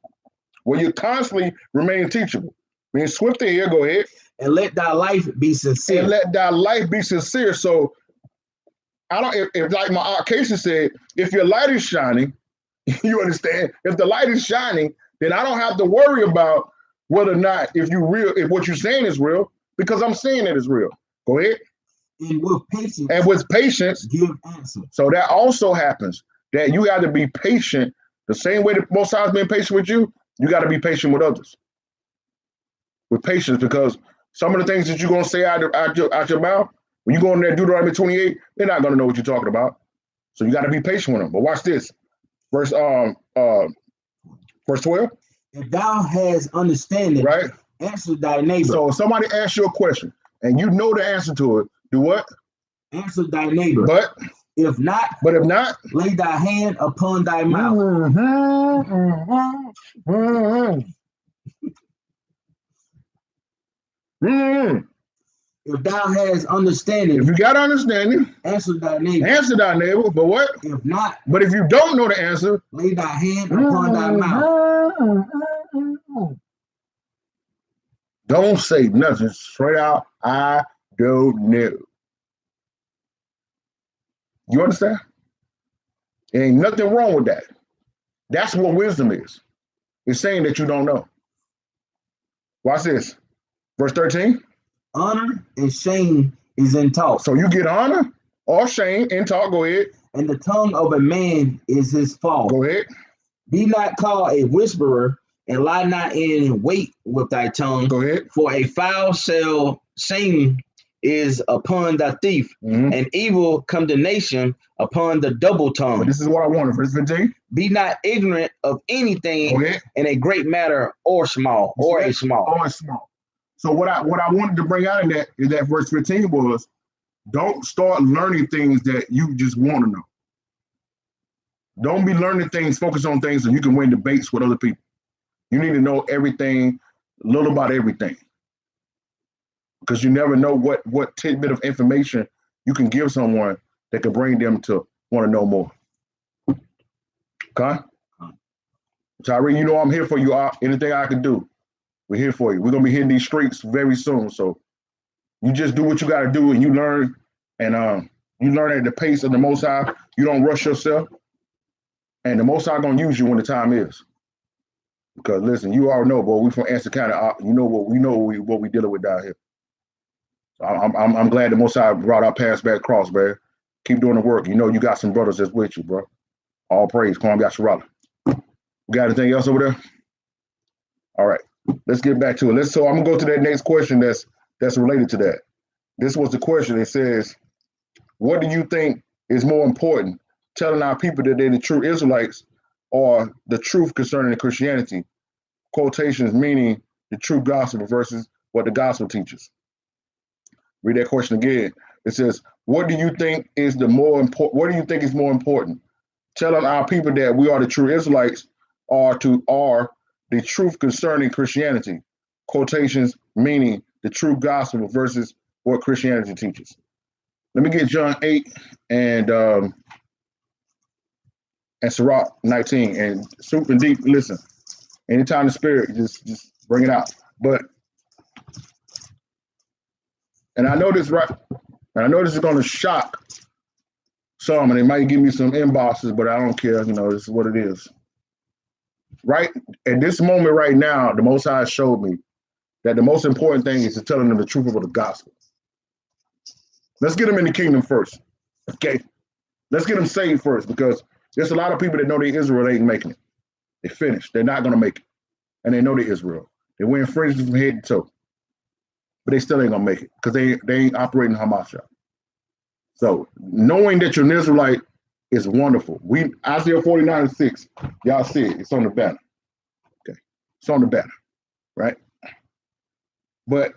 S2: When you constantly remain teachable. Being swift to hear, go ahead.
S3: And let thy life be sincere.
S2: And let thy life be sincere. So I don't, if like my Acacia said, if your light is shining, you understand? If the light is shining, then I don't have to worry about whether or not if what you're saying is real, because I'm saying it is real. Go ahead.
S3: And with patience,
S1: give answer.
S2: So that also happens, that you got to be patient. The same way that Most High has been patient with you, you got to be patient with others. With patience, because some of the things that you're going to say out your mouth, when you go in there Deuteronomy 28, they're not going to know what you're talking about. So you got to be patient with them. But watch this. Verse 12.
S1: If thou hast understanding,
S2: right?
S1: Answer thy neighbor.
S2: So if somebody asks you a question and you know the answer to it, do what?
S1: Answer thy neighbor.
S2: But
S1: if not, lay thy hand upon thy mouth. If thou hast understanding,
S2: if you got understanding,
S1: answer thy neighbor.
S2: Answer thy neighbor, but what?
S1: If not,
S2: but if you don't know the answer,
S1: lay thy hand upon thy mouth.
S2: Don't say nothing. Straight out, I don't know. You understand? There ain't nothing wrong with that. That's what wisdom is. It's saying that you don't know. Watch this. Verse 13.
S1: Honor and shame is in talk.
S2: So you get honor or shame in talk. Go ahead.
S1: And the tongue of a man is his fault.
S2: Go ahead.
S1: Be not called a whisperer, and lie not in wait with thy tongue.
S2: Go ahead.
S1: For a foul shame is upon the thief, and evil condemnation upon the double tongue.
S2: But this is what I wanted. Verse 15.
S1: Be not ignorant of anything in a great matter or small, or a small.
S2: Or small. So what I wanted to bring out in that is that verse 15 was, don't start learning things that you just want to know. Don't be learning things, focus on things so you can win debates with other people. You need to know everything, a little about everything. Because you never know what tidbit of information you can give someone that could bring them to want to know more. Okay? Tyree, you know I'm here for you. Anything I can do, we're here for you. We're going to be hitting these streets very soon. So you just do what you got to do and you learn. And you learn at the pace of the Most High. You don't rush yourself. And the Most High going to use you when the time is. Because listen, you already know, boy, we from Anson County. You know what we dealing with down here. So I'm glad the Most High brought our paths back across, bro. Keep doing the work. You know you got some brothers that's with you, bro. All praise. Kwame Yasharala. Got anything else over there? All right. Let's get back to it. So I'm gonna go to that next question that's related to that. This was the question. It says, what do you think is more important, telling our people that they're the true Israelites or the truth concerning Christianity? Quotations meaning the true gospel versus what the gospel teaches. Read that question again. It says, what do you think is more important? Telling our people that we are the true Israelites or the truth concerning Christianity. Quotations meaning the true gospel versus what Christianity teaches. Let me get John 8 and Sirach 19 and super and deep. Listen, anytime the spirit, just bring it out. And I know this is going to shock some, and they might give me some inboxes, but I don't care. You know, this is what it is. Right at this moment, right now, the Most High showed me that the most important thing is to telling them the truth about the gospel. Let's get them in the kingdom first, okay? Let's get them saved first, because there's a lot of people that know they Israel ain't making it. They finished. They're not going to make it, and they know they Israel. They're wearing fringes from head to toe, but they still ain't going to make it because they ain't operating Hamashiach. So knowing that you're an Israelite is wonderful. Isaiah 49:6, y'all see it. It's on the banner. Okay, it's on the banner, right? But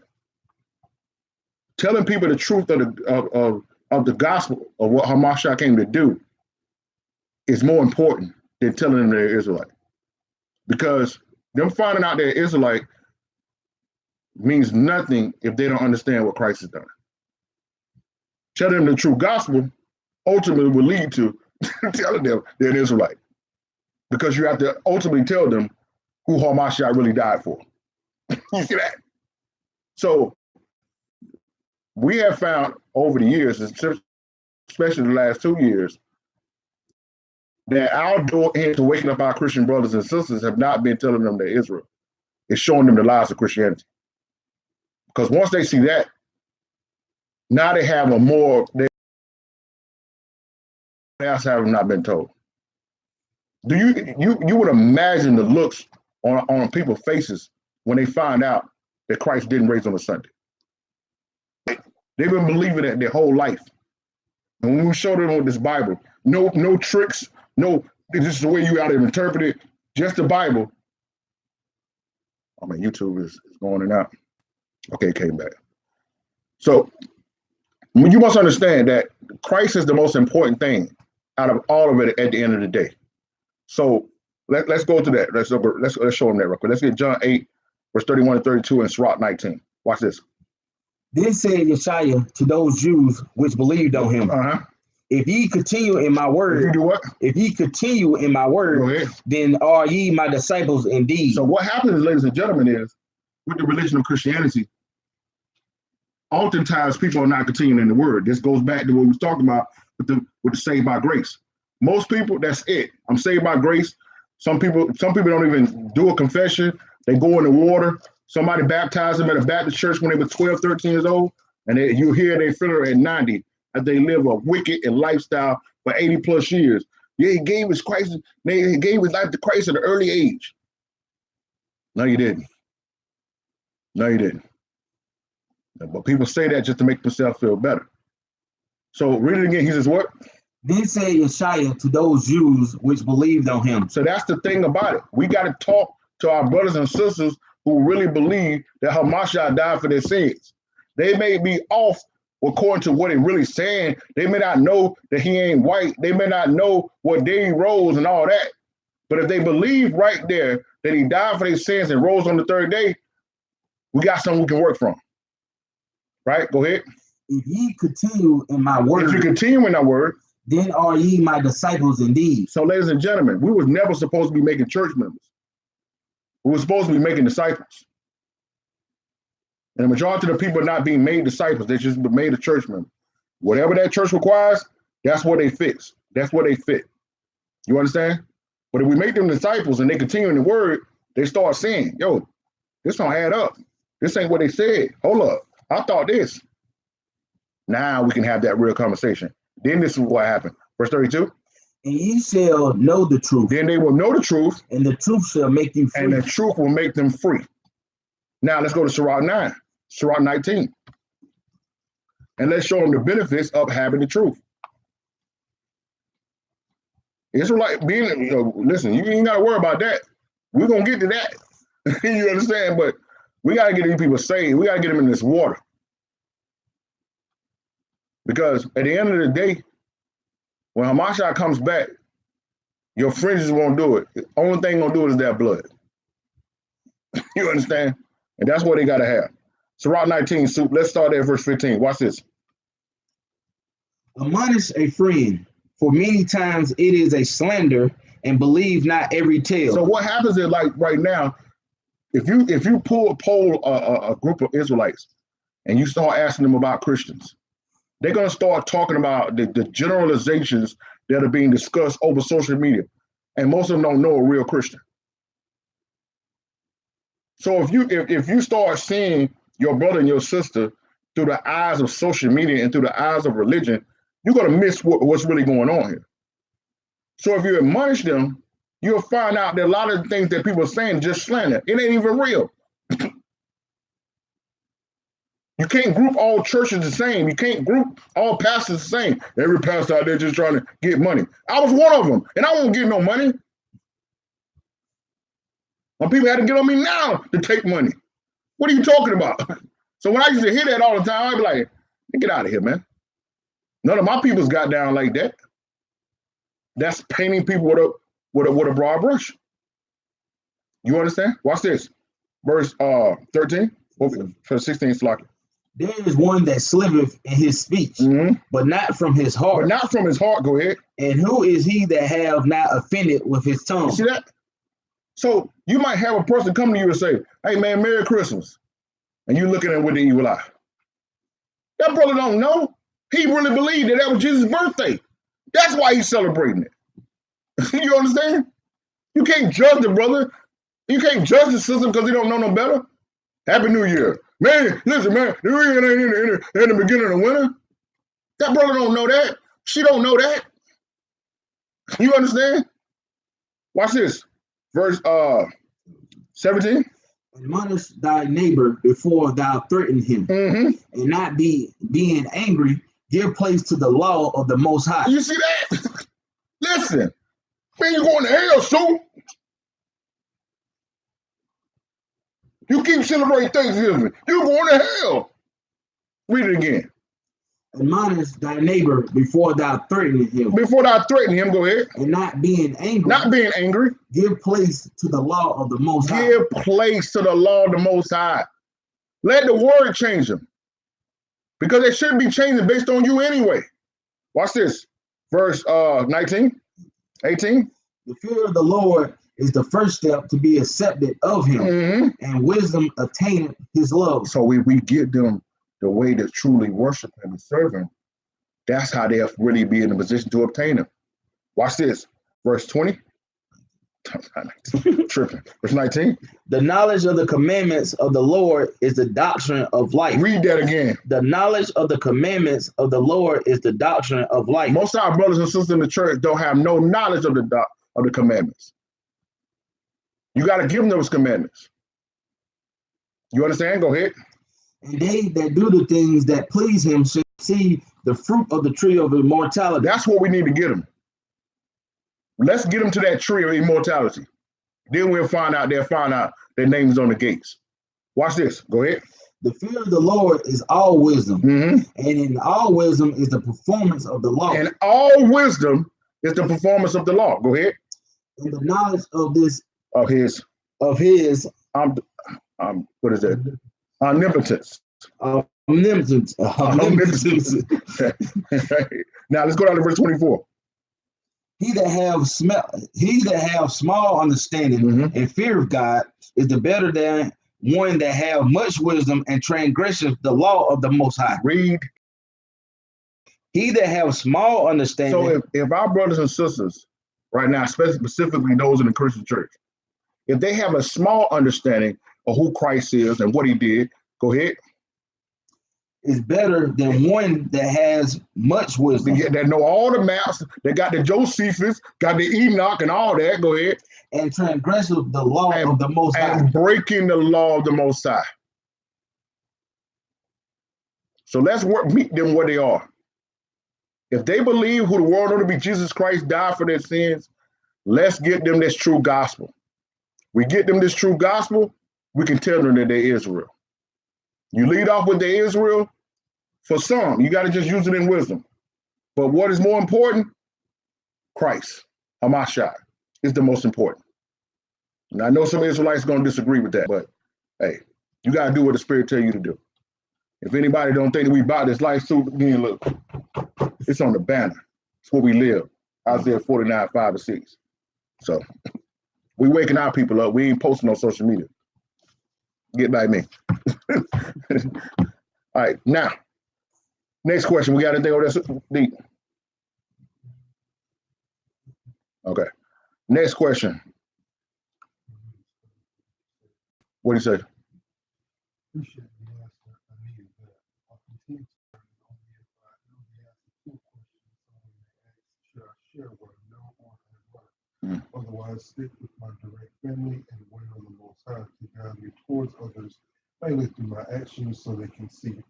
S2: telling people the truth of the gospel of what Hamashiach came to do is more important than telling them they're Israelite, because them finding out they're Israelite means nothing if they don't understand what Christ has done. Telling them the true gospel ultimately will lead to telling them they're an Israelite, because you have to ultimately tell them who Hamashiach really died for. You see that? So we have found over the years, especially the last 2 years, that our door into waking up our Christian brothers and sisters have not been telling them they're Israel. It's showing them the lies of Christianity. Because once they see that, Now they have a more, they have not been told. Do you would imagine the looks on people's faces when they find out that Christ didn't raise on a Sunday? They've been believing that their whole life. And when we show them with this Bible, no tricks, no, this is the way you got to interpret it, just the Bible. I mean, YouTube is going in and out. Okay, it came back. So you must understand that Christ is the most important thing out of all of it at the end of the day. So let's go to that. Let's show them that real quick. Let's get John 8, verse 31 and 32 and Sirach 19. Watch this.
S3: Then said Yeshua to those Jews which believed on him, if ye continue in my word,
S2: if you do what?
S3: If ye continue in my word, then are ye my disciples indeed.
S2: So what happens, ladies and gentlemen, is with the religion of Christianity, oftentimes people are not continuing in the word. This goes back to what we was talking about with the saved by grace. Most people, that's it. I'm saved by grace. Some people don't even do a confession. They go in the water. Somebody baptized them at a Baptist church when they were 12, 13 years old, and you hear they feel at 90 as they live a wicked and lifestyle for 80 plus years. Yeah, he gave his life to Christ at an early age. No, you didn't. No, you didn't. But people say that just to make themselves feel better. So read it again. He says what?
S3: Then said Yeshua to those Jews which believed on him.
S2: So that's the thing about it. We got to talk to our brothers and sisters who really believe that Hamashiach died for their sins. They may be off according to what it really saying. They may not know that he ain't white. They may not know what day he rose and all that. But if they believe right there that he died for their sins and rose on the third day, we got something we can work from. Right? Go ahead.
S3: If ye continue in my word.
S2: If you continue in that word,
S3: then are ye my disciples indeed.
S2: So, ladies and gentlemen, we was never supposed to be making church members. We were supposed to be making disciples. And the majority of the people are not being made disciples. They just been made a church member. Whatever that church requires, that's what they fix. That's what they fit. You understand? But if we make them disciples and they continue in the word, they start saying, yo, this don't add up. This ain't what they said. Hold up. I thought this. Now we can have that real conversation. Then this is what happened. Verse 32.
S3: And ye shall know the truth.
S2: Then they will know the truth.
S3: And the truth shall make you free.
S2: And the truth will make them free. Now let's go to Sirach 9, Sirach 19. And let's show them the benefits of having the truth. Israelite being, listen, you ain't got to worry about that. We're going to get to that. You understand? But we got to get these people saved. We got to get them in this water. Because at the end of the day, when Hamashiach comes back, your fringes won't do it. The only thing gonna do it is their blood. You understand? And that's what they gotta have. Sirach 19, Soup. Let's start at verse 15. Watch this.
S3: Admonish a friend, for many times it is a slander, and believe not every tale.
S2: So what happens is, like right now, if you poll a group of Israelites and you start asking them about Christians, they're going to start talking about the generalizations that are being discussed over social media. And most of them don't know a real Christian. So if you start seeing your brother and your sister through the eyes of social media and through the eyes of religion, you're going to miss what's really going on here. So if you admonish them, you'll find out that a lot of the things that people are saying just slander. It ain't even real. You can't group all churches the same. You can't group all pastors the same. Every pastor out there just trying to get money. I was one of them, and I won't get no money. When people had to get on me now to take money. What are you talking about? So when I used to hear that all the time, I'd be like, get out of here, man. None of my people's got down like that. That's painting people with a broad brush. You understand? Watch this. Verse 13, 16, Slocky.
S3: There is one that sliveth in his speech, but not from his heart.
S2: But not from his heart, go ahead.
S3: And who is he that have not offended with his tongue?
S2: You see that? So you might have a person come to you and say, hey man, Merry Christmas. And you looking at him with the evil eye. That brother don't know. He really believed that was Jesus' birthday. That's why he's celebrating it. You understand? You can't judge the brother. You can't judge the sister because he don't know no better. Happy New Year. Man, listen, man, the ring ain't in the beginning of the winter. That brother don't know that. She don't know that. You understand? Watch this. Verse 17.
S3: Admonish thy neighbor before thou threaten him, and not being angry, give place to the law of the Most High.
S2: You see that? Listen, man, you going to hell, so you keep celebrating Thanksgiving. You're going to hell. Read it again.
S3: Admonish thy neighbor before thou threaten him.
S2: Before thou threaten him, go ahead.
S3: And not being angry.
S2: Not being angry.
S3: Give place to the law of the Most High.
S2: Give place to the law of the Most High. Let the word change them. Because it should be changing based on you anyway. Watch this. Verse 19, 18.
S3: The fear of the Lord is the first step to be accepted of him, and wisdom attaineth his love.
S2: So we give them the way to truly worship him and serve him. That's how they'll really be in a position to obtain him. Watch this. Verse 20. Tripping. Verse 19.
S3: The knowledge of the commandments of the Lord is the doctrine of life.
S2: Read that again.
S3: The knowledge of the commandments of the Lord is the doctrine of life.
S2: Most of our brothers and sisters in the church don't have no knowledge of the commandments. You got to give them those commandments. You understand? Go ahead.
S3: And they that do the things that please him should see the fruit of the tree of immortality.
S2: That's what we need to get them. Let's get them to that tree of immortality. Then they'll find out their names on the gates. Watch this. Go ahead.
S3: The fear of the Lord is all wisdom. And in all wisdom is the performance of the law.
S2: And all wisdom is the performance of the law. Go ahead.
S3: And the knowledge of this
S2: of his
S3: what
S2: is that? Omnipotence.
S3: Omnipotence.
S2: Now let's go down to verse 24.
S3: He that have small understanding and fear of God is the better than one that have much wisdom and transgresses the law of the Most High.
S2: Read.
S3: He that have small understanding.
S2: So if our brothers and sisters right now, specifically those in the Christian church, if they have a small understanding of who Christ is and what he did, go ahead.
S3: Is better than one that has much wisdom.
S2: That know all the maps. They got the Josephus, got the Enoch and all that. Go ahead.
S3: And transgresses the law of the Most High.
S2: And breaking the law of the Most High. So let's meet them where they are. If they believe who the world ought to be Jesus Christ died for their sins, let's get them this true gospel. We get them this true gospel, we can tell them that they're Israel. You lead off with the Israel. For some, you got to just use it in wisdom. But what is more important? Christ, Hamashiach, is the most important. And I know some Israelites are going to disagree with that, but hey, you got to do what the Spirit tell you to do. If anybody don't think that we bought this life suit, again, look, it's on the banner. It's where we live. Isaiah 49, 5 and 6. So we waking our people up. We ain't posting on social media. Get like me. All right, now, next question. We got anything over there deep? Okay. Next question. What do you say?
S4: Appreciate the answer. I needed that. I'll continue to only if I only ask two questions. Should I share what I know or have learned? Otherwise, stick with my direct family and wait on the Most High to guide me towards others, mainly through my actions so they can see.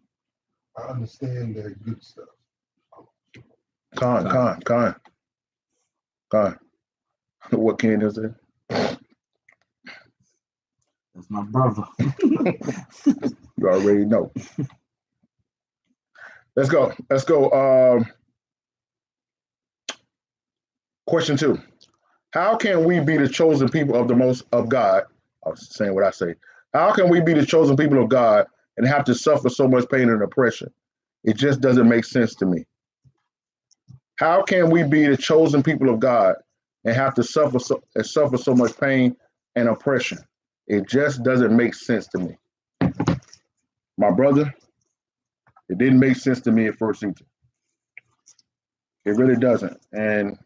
S4: I understand that good stuff.
S2: Con. What Ken is it?
S3: That's my brother.
S2: You already know. Let's go. Question 2. How can we be the chosen people of God? I was saying what I say. How can we be the chosen people of God and have to suffer so much pain and oppression? It just doesn't make sense to me. How can we be the chosen people of God and have to suffer so much pain and oppression? It just doesn't make sense to me. My brother, it didn't make sense to me at first either. It really doesn't. And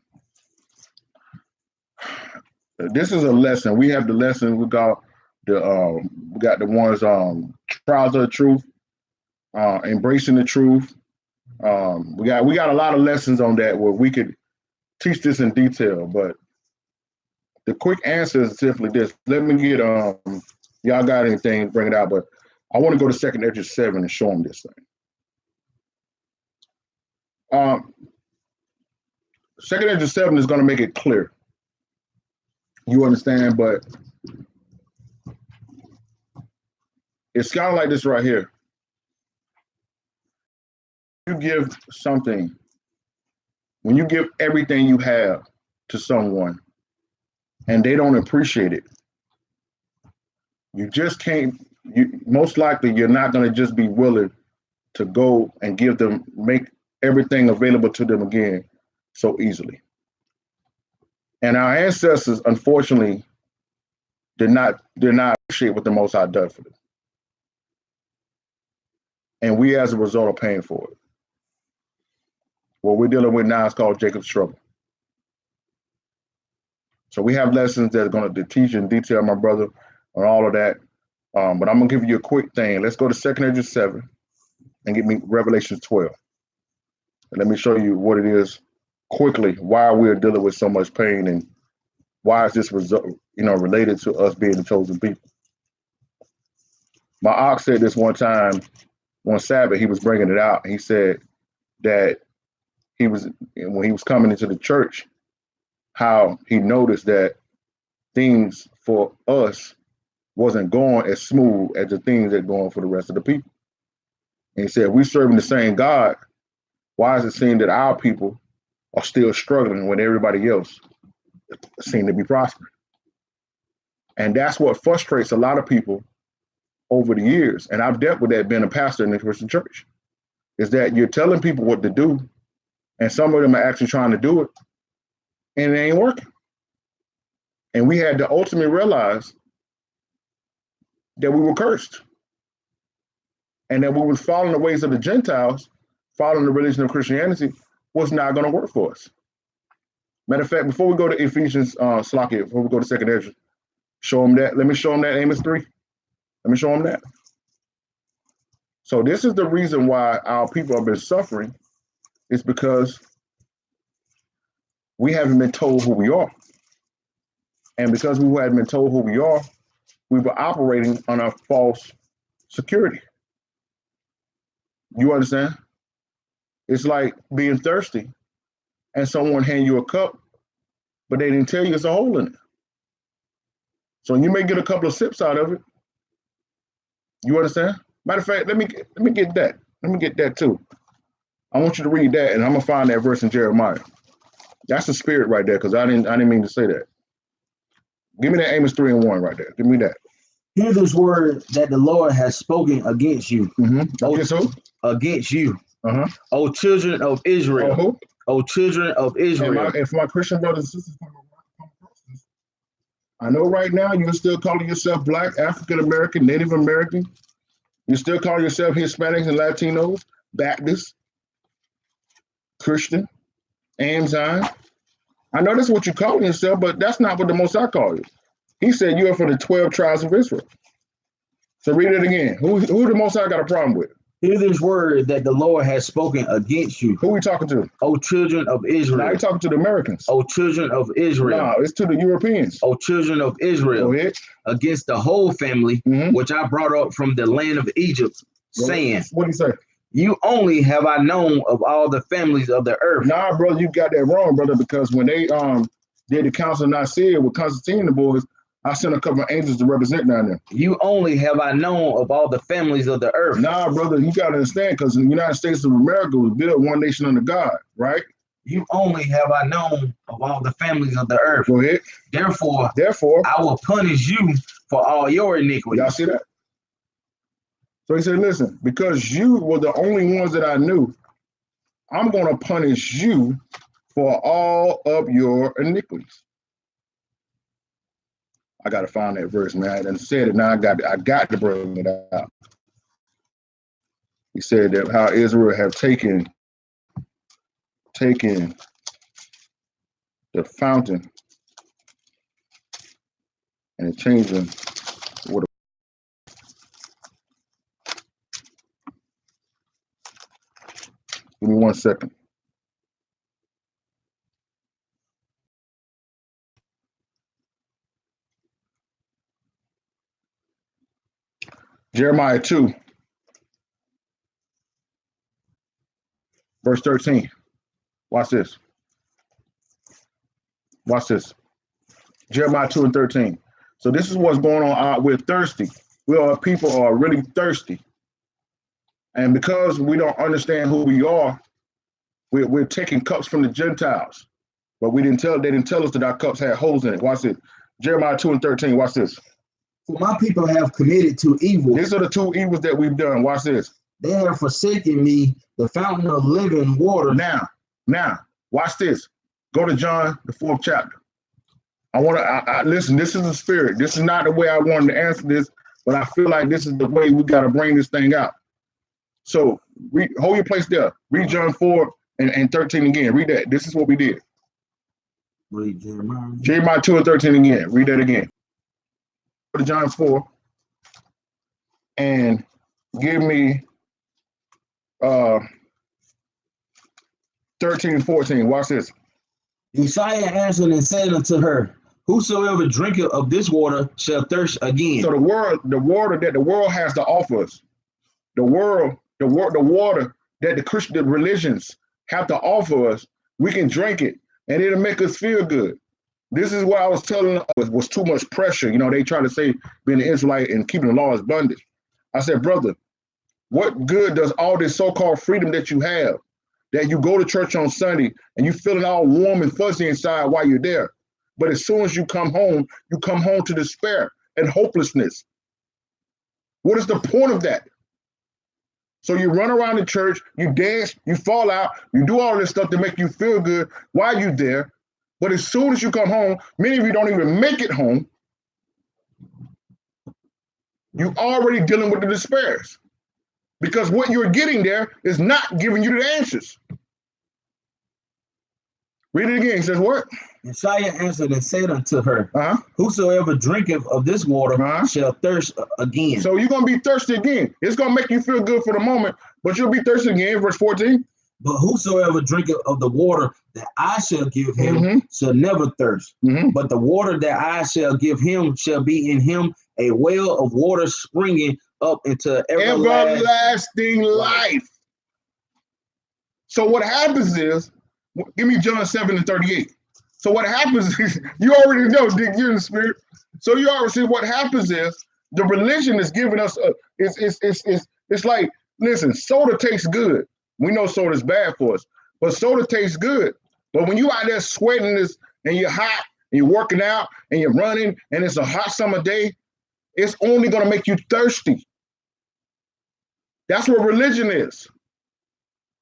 S2: this is a lesson. We have the lesson. We got the ones trials of the truth, embracing the truth. We got a lot of lessons on that where we could teach this in detail, but the quick answer is simply this. Let me get y'all got anything, bring it out, but I want to go to 2nd Ezra 7 and show them this thing. 2nd Ezra 7 is going to make it clear. You understand, but it's kind of like this right here. You give something, when you give everything you have to someone and they don't appreciate it, you just can't, most likely you're not going to just be willing to go and give them, make everything available to them again so easily. And our ancestors, unfortunately, did not appreciate what the Most High done for them. And we, as a result, are paying for it. What we're dealing with now is called Jacob's trouble. So we have lessons that are going to teach in detail, my brother, on all of that. But I'm going to give you a quick thing. Let's go to 2nd Ezra 7 and get me Revelation 12. And let me show you what it is quickly, why we're dealing with so much pain and why is this result, related to us being the chosen people. My ox said this one time, one Sabbath, he was bringing it out. He said that when he was coming into the church, how he noticed that things for us wasn't going as smooth as the things that are going for the rest of the people. And he said, we serving the same God. Why is it seem that our people are still struggling when everybody else seem to be prospering? And that's what frustrates a lot of people over the years. And I've dealt with that being a pastor in the Christian church, is that you're telling people what to do, and some of them are actually trying to do it, and it ain't working. And we had to ultimately realize that we were cursed and that we were following the ways of the Gentiles, following the religion of Christianity was not going to work for us. Matter of fact, before we go to Ephesians, Slakia, before we go to 2nd Ezra, show them that. Let me show them that Amos 3. Let me show them that. So this is the reason why our people have been suffering. It's because we haven't been told who we are. And because we hadn't been told who we are, we were operating on a false security. You understand? It's like being thirsty and someone hand you a cup, but they didn't tell you there's a hole in it. So you may get a couple of sips out of it. You understand? Matter of fact, let me get that. Let me get that too. I want you to read that, and I'm gonna find that verse in Jeremiah. That's the spirit right there, because I didn't mean to say that. Give me that Amos 3:1 right there. Give me that.
S3: Hear this word that the Lord has spoken against you.
S2: Against who?
S3: Against you. O children of Israel. O children of Israel.
S2: And for my Christian brothers and sisters, I know right now you're still calling yourself Black, African American, Native American. You still call yourself Hispanics and Latinos, Baptist, Christian, Amzine. I know that's what you're calling yourself, but that's not what the Most High called you. He said you are for the 12 tribes of Israel. So read it again. Who the Most High got a problem with?
S3: Hear this word that the Lord has spoken against you.
S2: Who are we talking to?
S3: O children of Israel.
S2: No, you're talking to the Americans.
S3: O children of Israel.
S2: No, it's to the Europeans.
S3: O children of Israel.
S2: Go ahead.
S3: Against the whole family, which I brought up from the land of Egypt, saying,
S2: what did he say?
S3: You only have I known of all the families of the earth.
S2: Nah, brother, you got that wrong, brother, because when they did the Council of Nicaea with Constantine and the boys, I sent a couple of angels to represent down there.
S3: You only have I known of all the families of the earth.
S2: Nah, brother, you got to understand, because the United States of America was built one nation under God, right?
S3: You only have I known of all the families of the earth.
S2: Go ahead.
S3: Therefore,
S2: I
S3: will punish you for all your iniquities.
S2: Y'all see that? So he said, listen, because you were the only ones that I knew, I'm going to punish you for all of your iniquities. I got to find that verse, man. I done said it, now I got to bring it out. He said that how Israel have taken the fountain and changed them. 1 second. Jeremiah 2, verse 13. Watch this. Watch this. Jeremiah 2 and 13. So this is what's going on. We're thirsty. People are really thirsty. And because we don't understand who we are, we're taking cups from the Gentiles. But they didn't tell us that our cups had holes in it. Watch this. Jeremiah 2 and 13. Watch this.
S3: For my people have committed to evil.
S2: These are the two evils that we've done. Watch this.
S3: They have forsaken me, the fountain of living water.
S2: Now, watch this. Go to John, the 4th chapter. Listen, this is the spirit. This is not the way I wanted to answer this, but I feel like this is the way we got to bring this thing out. So hold your place there. Read John 4 and 13 again. Read that. This is what we did.
S3: Read Jeremiah.
S2: Jeremiah 2 and 13 again. Read that again. Go to John 4 and give me 13 and 14. Watch this.
S3: Isaiah answered and said unto her, whosoever drinketh of this water shall thirst again.
S2: So the water that the world has to offer us, the water that the Christian religions have to offer us, we can drink it and it'll make us feel good. This is what I was telling them was too much pressure. You know, they try to say being an Israelite and keeping the law is bondage. I said, brother, what good does all this so-called freedom that you have, that you go to church on Sunday and you feeling all warm and fuzzy inside while you're there? But as soon as you come home to despair and hopelessness. What is the point of that? So you run around the church, you dance, you fall out, you do all this stuff to make you feel good while you're there. But as soon as you come home, many of you don't even make it home. You're already dealing with the despairs. Because what you're getting there is not giving you the answers. Read it again. It says what?
S3: Isaiah answered and said unto her, whosoever drinketh of this water shall thirst again.
S2: So you're going to be thirsty again. It's going to make you feel good for the moment, but you'll be thirsty again. Verse 14.
S3: But whosoever drinketh of the water that I shall give him shall never thirst. But the water that I shall give him shall be in him a well of water springing up into everlasting life. So what happens is, give me John 7 and 38. So what happens is, you already know, Dick, you're in the spirit. So you already see what happens is, the religion is giving us, it's like, listen, soda tastes good. We know soda's bad for us, but soda tastes good. But when you out there sweating this and you're hot and you're working out and you're running and it's a hot summer day, it's only going to make you thirsty. That's what religion is.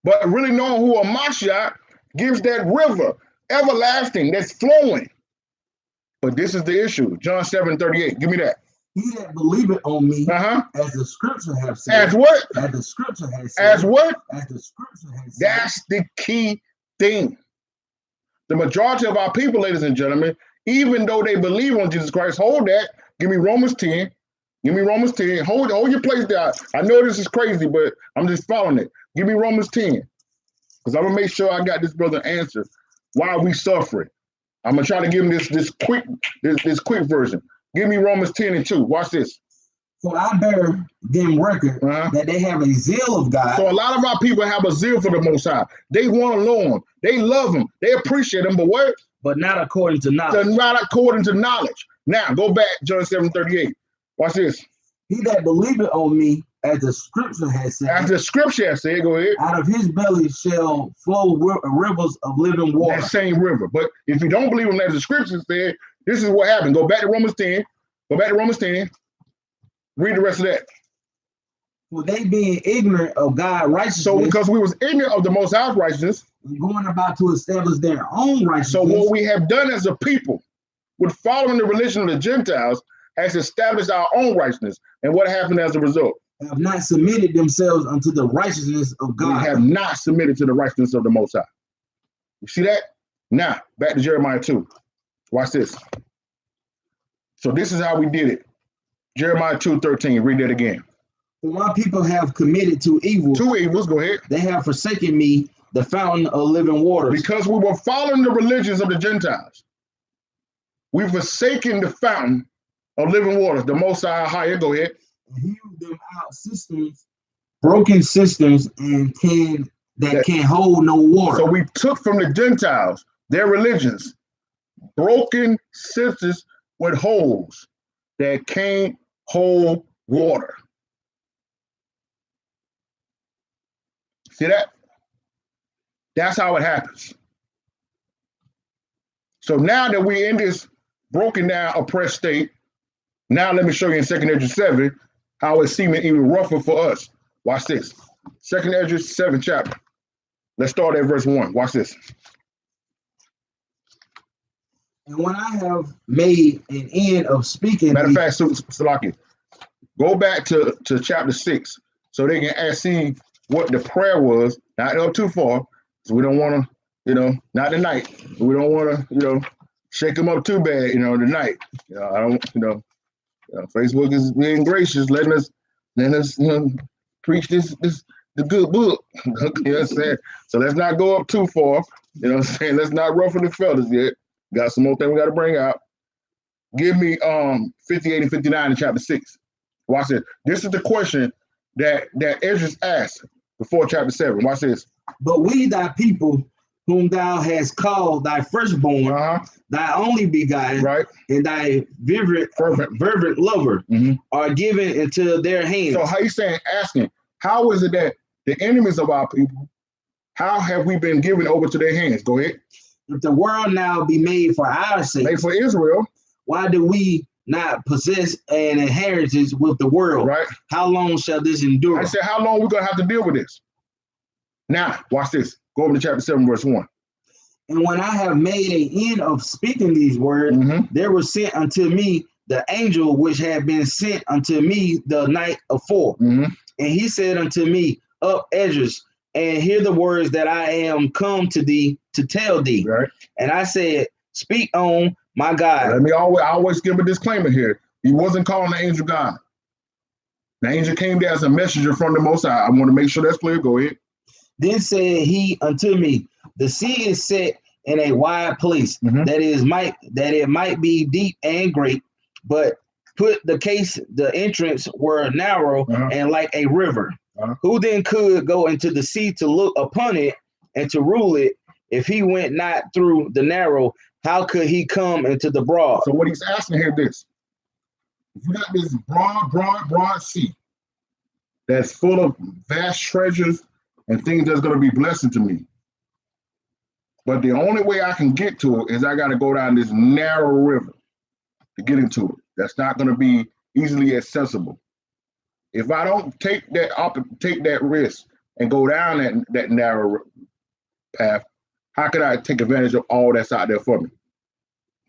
S3: But really knowing who a Mashiach gives that river, everlasting, that's flowing. But this is the issue. John 7:38. Give me that. He that believeth on me, as the scripture have said.
S2: As what?
S3: As the scripture has said.
S2: As what?
S3: As the scripture has said.
S2: That's the key thing. The majority of our people, ladies and gentlemen, even though they believe on Jesus Christ, hold that. Give me Romans 10. Give me Romans 10. Hold your place there. I know this is crazy, but I'm just following it. Give me Romans 10. Because I'm going to make sure I got this brother answer. Why are we suffering? I'm going to try to give him this quick version. Give me Romans 10 and 2. Watch this.
S3: For I bear them record that they have a zeal of God.
S2: So a lot of our people have a zeal for the Most High. They want to know him. They love him. They appreciate him. But what?
S3: But not according to knowledge.
S2: Not according to knowledge. Now, go back, John 7:38. Watch this.
S3: He that believeth on me, as the scripture has said.
S2: As the scripture has said, go ahead.
S3: Out of his belly shall flow rivers of living water.
S2: That same river. But if you don't believe him as the scripture said, this is what happened. Go back to Romans 10. Go back to Romans 10. Read the rest of that.
S3: For they being ignorant of God's righteousness.
S2: So because we was ignorant of the Most High's righteousness.
S3: Going about to establish their own righteousness.
S2: So what we have done as a people, with following the religion of the Gentiles, has established our own righteousness. And what happened as a result?
S3: Have not submitted themselves unto the righteousness of God.
S2: We have not submitted to the righteousness of the Most High. You see that? Now, back to Jeremiah 2. Watch this. So this is how we did it. Jeremiah 2:13. Read that again.
S3: For my people have committed to evil.
S2: Two evils. Go ahead.
S3: They have forsaken me, the fountain of living waters.
S2: Because we were following the religions of the Gentiles. We've forsaken the fountain of living waters. The Most High, go ahead.
S3: Hew them out systems, broken systems, and can't hold no water.
S2: So we took from the Gentiles their religions, broken systems with holes that can't hold water. See that? That's how it happens. So now that we're in this broken down, oppressed state, now let me show you in 2nd Esdras 7 how it's seeming even rougher for us. Watch this. 2nd Esdras 7 chapter. Let's start at verse 1. Watch this.
S3: And when I have made an end of speaking,
S2: matter of fact, Salaki, go back to chapter 6 so they can see what the prayer was. Not up too far, so we don't want to, not tonight. We don't want to, shake them up too bad, tonight. I don't, Facebook is being gracious, letting us preach the good book. You know what I'm saying? So let's not go up too far. You know what I'm saying? Let's not ruffle the feathers yet. Got some more things we got to bring out. Give me 58 and 59 in chapter 6. Watch this. This is the question that Esdras asked before chapter 7. Watch this.
S3: But we, thy people, whom thou hast called thy firstborn, thy only begotten,
S2: right,
S3: and thy fervent lover, are given into their hands.
S2: So how you saying, asking, how is it that the enemies of our people, how have we been given over to their hands? Go ahead.
S3: If the world now be made for our sake,
S2: made for Israel,
S3: why do we not possess an inheritance with the world?
S2: Right.
S3: How long shall this endure?
S2: I said, how long are we going to have to deal with this? Now, watch this. Go over to chapter 7, verse 1.
S3: And when I have made an end of speaking these words, there was sent unto me the angel which had been sent unto me the night afore. And he said unto me, Up, Esdras, and hear the words that I am come to thee to tell thee.
S2: Right.
S3: And I said, Speak on, my God.
S2: Let me always give a disclaimer here. He wasn't calling the angel God. The angel came there as a messenger from the Most High. I want to make sure that's clear. Go ahead.
S3: Then said he unto me, The sea is set in a wide place, that it might be deep and great, but put the entrance were narrow and like a river. Who then could go into the sea to look upon it and to rule it? If he went not through the narrow, how could he come into the broad?
S2: So what he's asking here is, if you got this broad sea that's full of vast treasures and things that's going to be blessing to me, but the only way I can get to it is I got to go down this narrow river to get into it. That's not going to be easily accessible. If I don't take that risk and go down that narrow path, how could I take advantage of all that's out there for me?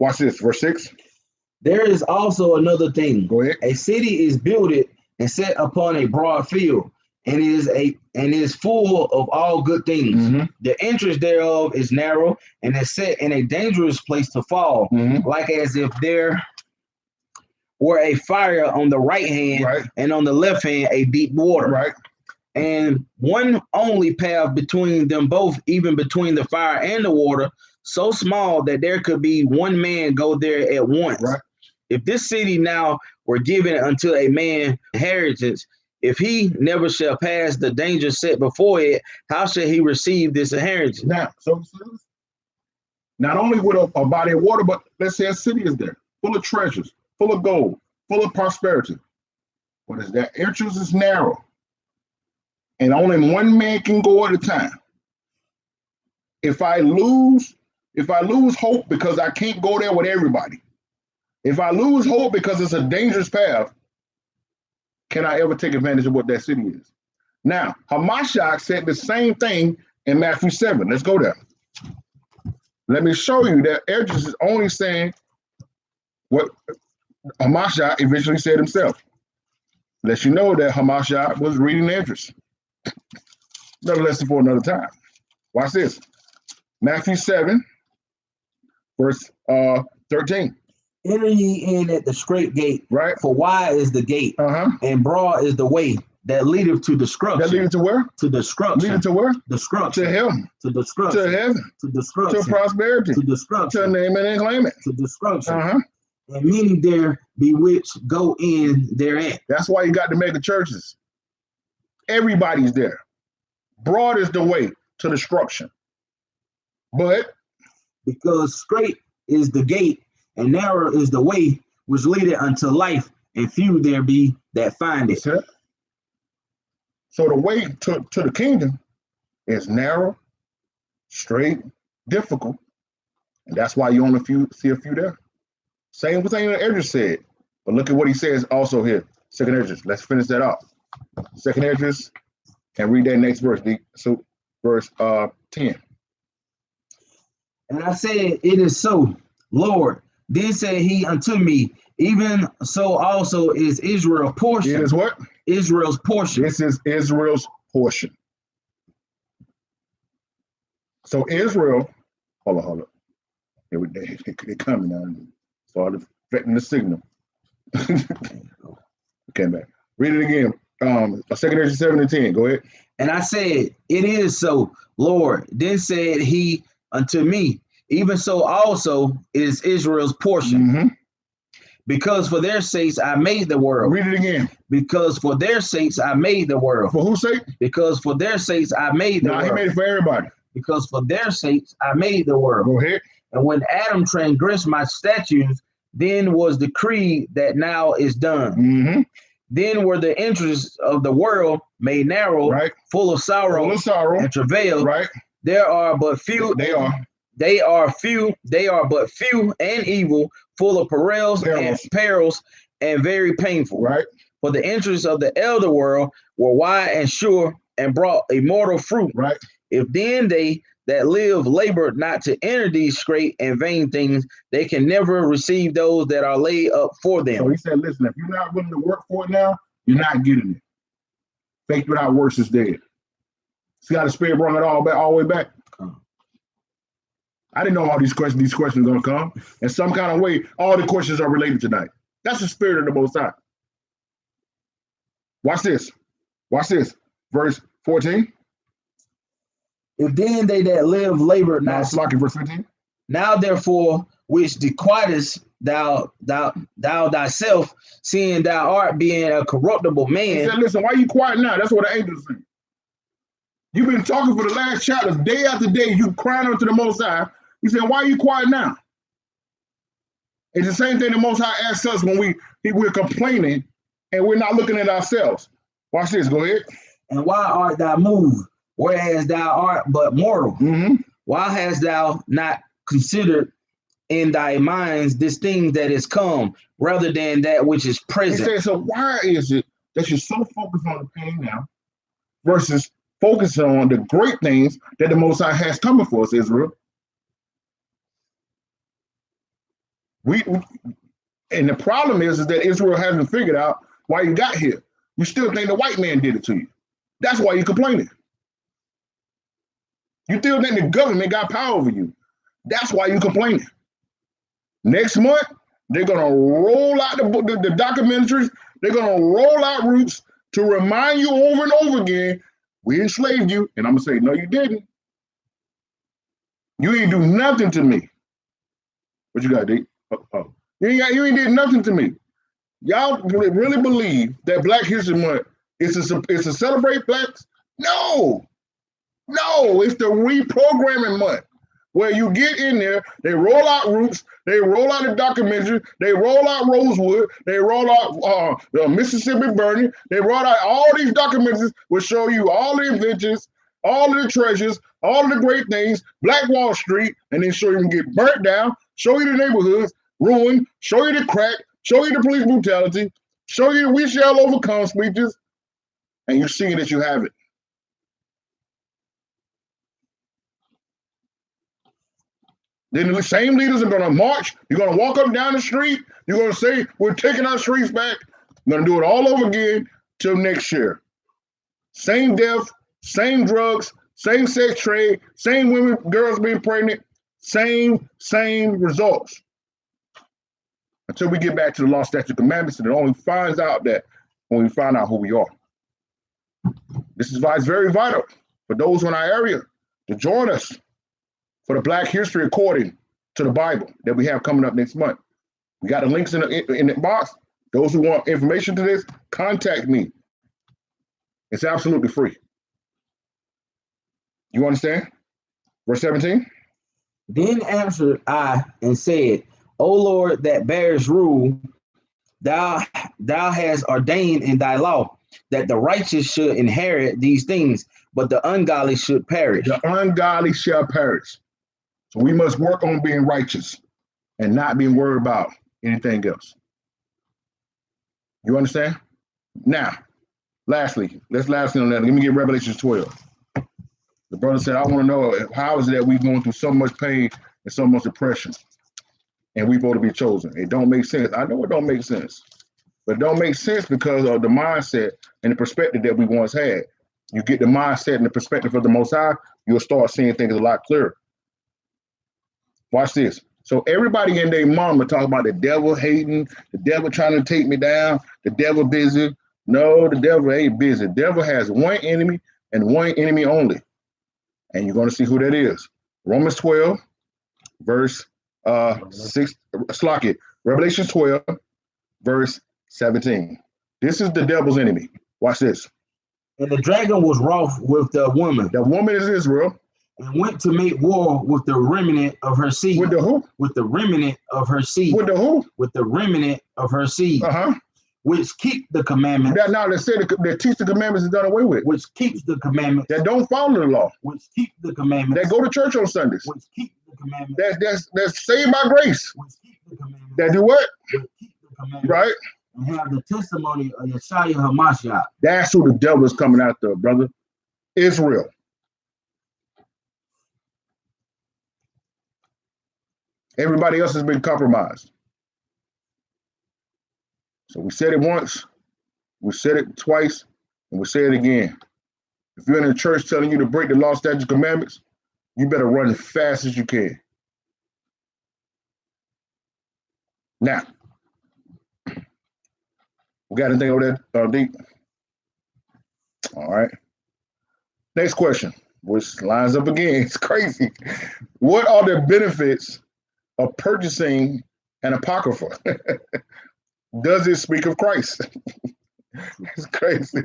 S2: Watch this, verse 6.
S3: There is also another thing.
S2: Go ahead.
S3: A city is builded and set upon a broad field, and is full of all good things. The entrance thereof is narrow, and is set in a dangerous place to fall, like as if there were a fire on the right hand, and on the left hand a deep water.
S2: Right.
S3: And one only path between them both, even between the fire and the water, so small that there could be one man go there at once.
S2: Right.
S3: If this city now were given unto a man inheritance, if he never shall pass the danger set before it, how shall he receive this inheritance?
S2: Now, so not only with a body of water, but let's say a city is there, full of treasures, full of gold, full of prosperity. What is that? Entrance is narrow, and only one man can go at a time. If I lose hope because I can't go there with everybody, if I lose hope because it's a dangerous path, can I ever take advantage of what that city is? Now, Hamashiach said the same thing in Matthew 7. Let's go there. Let me show you that Esdras is only saying what Hamashiach eventually said himself. Let you know that Hamashiach was reading Esdras. Another lesson for another time. Watch this. Matthew 7, verse 13.
S3: Enter ye in at the straight gate,
S2: right?
S3: For wide is the gate, and broad is the way that leadeth to destruction.
S2: That leadeth to where?
S3: To destruction.
S2: Leadeth to where?
S3: Destruction.
S2: To hell.
S3: To destruction.
S2: To heaven.
S3: To destruction.
S2: To prosperity.
S3: To destruction.
S2: To name it and claim it.
S3: To destruction.
S2: Uh-huh.
S3: And many there be which go in thereat.
S2: That's why you got the mega churches. Everybody's there. Broad is the way to destruction. But
S3: because straight is the gate and narrow is the way which leadeth unto life, and few there be that find it.
S2: So the way to the kingdom is narrow, straight, difficult. And that's why you only see a few there. Same thing that Ezra said. But look at what he says also here. Second Ezra. Let's finish that up. Second Ezra, and read that next verse. So verse 10.
S3: And I said, it is so, Lord. Then said he unto me, even so also is Israel's portion.
S2: It is what?
S3: Israel's portion.
S2: This is Israel's portion. So Israel, hold on. They're coming now. Started affecting the signal. Came back. Read it again. 2 Ezra 7:10. Go ahead.
S3: And I said, it is so, Lord. Then said he unto me, even so also is Israel's portion.
S2: Mm-hmm.
S3: Because for their sakes I made the world.
S2: Read it again.
S3: Because for their sakes I made the world.
S2: For whose sake?
S3: Because for their sakes I made the world.
S2: He made it for everybody.
S3: Because for their sakes I made the world.
S2: Go ahead.
S3: And when Adam transgressed my statutes, then was decreed that now is done.
S2: Mm-hmm.
S3: Then were the interests of the world made narrow,
S2: right,
S3: full of sorrow and travail.
S2: Right.
S3: There are but few. They are but few and evil, full of perils and very painful.
S2: Right.
S3: For the interests of the elder world were wide and sure and brought immortal fruit.
S2: Right.
S3: If then they that live labor not to enter these great and vain things, they can never receive those that are laid up for them.
S2: So he said, listen, if you're not willing to work for it now, you're not getting it. Faith without works is dead. See how the Spirit brought it all the way back? I didn't know all these questions were going to come. In some kind of way, all the questions are related tonight. That's the Spirit of the Most High. Watch this. Verse 14.
S3: If then they that live labor not.
S2: Verse 15.
S3: Now therefore, which disquietest thou thyself, seeing thou art being a corruptible man.
S2: He said, listen, why are you quiet now? That's what the angels say. You've been talking for the last chapters, day after day, you crying unto the Most High. He said, why are you quiet now? It's the same thing the Most High asks us when we're complaining and we're not looking at ourselves. Watch this, go ahead.
S3: And why art thou moved, whereas thou art but mortal?
S2: Mm-hmm.
S3: Why hast thou not considered in thy minds this thing that is come, rather than that which is present?
S2: He said, so why is it that you're so focused on the pain now versus focusing on the great things that the Most High has coming for us, Israel? And the problem is that Israel hasn't figured out why you got here. You still think the white man did it to you. That's why you're complaining. You still think the government got power over you. That's why you're complaining. Next month, they're going to roll out the documentaries. They're going to roll out Roots to remind you over and over again, we enslaved you. And I'm going to say, no, you didn't. You ain't do nothing to me. What you got, D? You ain't did nothing to me. Y'all really believe that Black History Month is to celebrate blacks? No, it's the reprogramming month where you get in there, they roll out Roots, they roll out the documentary, they roll out Rosewood, they roll out Mississippi Burning, they roll out all these documentaries will show you all the inventions, all of the treasures, all of the great things, Black Wall Street, and then show you can get burnt down, show you the neighborhoods, ruined, show you the crack, show you the police brutality, show you the we shall overcome speeches, and you're seeing that you have it. Then the same leaders are going to march. You're going to walk up and down the street. You're going to say, we're taking our streets back. We're going to do it all over again till next year. Same death, same drugs, same sex trade, same women, girls being pregnant, same results. Until we get back to the law, statute, commandments, and it only finds out that when we find out who we are. This is why it's very vital for those in our area to join us for the Black History according to the Bible that we have coming up next month. We got the links in the box. Those who want information to this, contact me. It's absolutely free. You understand? Verse 17.
S3: Then answered I and said, O Lord, that bears rule, thou hast ordained in thy law that the righteous should inherit these things, but the ungodly should perish.
S2: The ungodly shall perish. So we must work on being righteous and not being worried about anything else. You understand? Now, lastly on that, let me get Revelation 12. The brother said, I want to know how is it that we're going through so much pain and so much depression and we're supposed to be chosen. It don't make sense. I know it don't make sense, but it don't make sense because of the mindset and the perspective that we once had. You get the mindset and the perspective of the Most High, you'll start seeing things a lot clearer. Watch this. So everybody and their mama talk about the devil hating, the devil trying to take me down, the devil busy. No, the devil ain't busy. The devil has one enemy and one enemy only. And you're going to see who that is. Romans 12, verse 6, Revelation 12, verse 17. This is the devil's enemy. Watch this.
S3: And the dragon was wroth with the woman.
S2: The woman is Israel.
S3: And went to make war with the remnant of her seed.
S2: With the who?
S3: With the remnant of her seed.
S2: With the who?
S3: With the remnant of her seed. Which keep the commandments.
S2: Now they say that teach the commandments is done away with.
S3: Which keeps the commandments.
S2: That don't follow the law.
S3: Which keep the commandments.
S2: That go to church on Sundays.
S3: Which keep the commandments.
S2: That's saved by grace.
S3: Which keep the commandments.
S2: That do what?
S3: Which keep the commandments.
S2: Right.
S3: And have the testimony of Yeshua HaMashiach.
S2: That's who the devil is coming after, brother. Israel. Everybody else has been compromised. So we said it once, we said it twice, and we say it again. If you're in a church telling you to break the law, statutes, commandments, you better run as fast as you can. Now, we got anything over there, Deep? All right. Next question, which lines up again. It's crazy. What are the benefits of purchasing an apocrypha? Does it speak of Christ? It's crazy.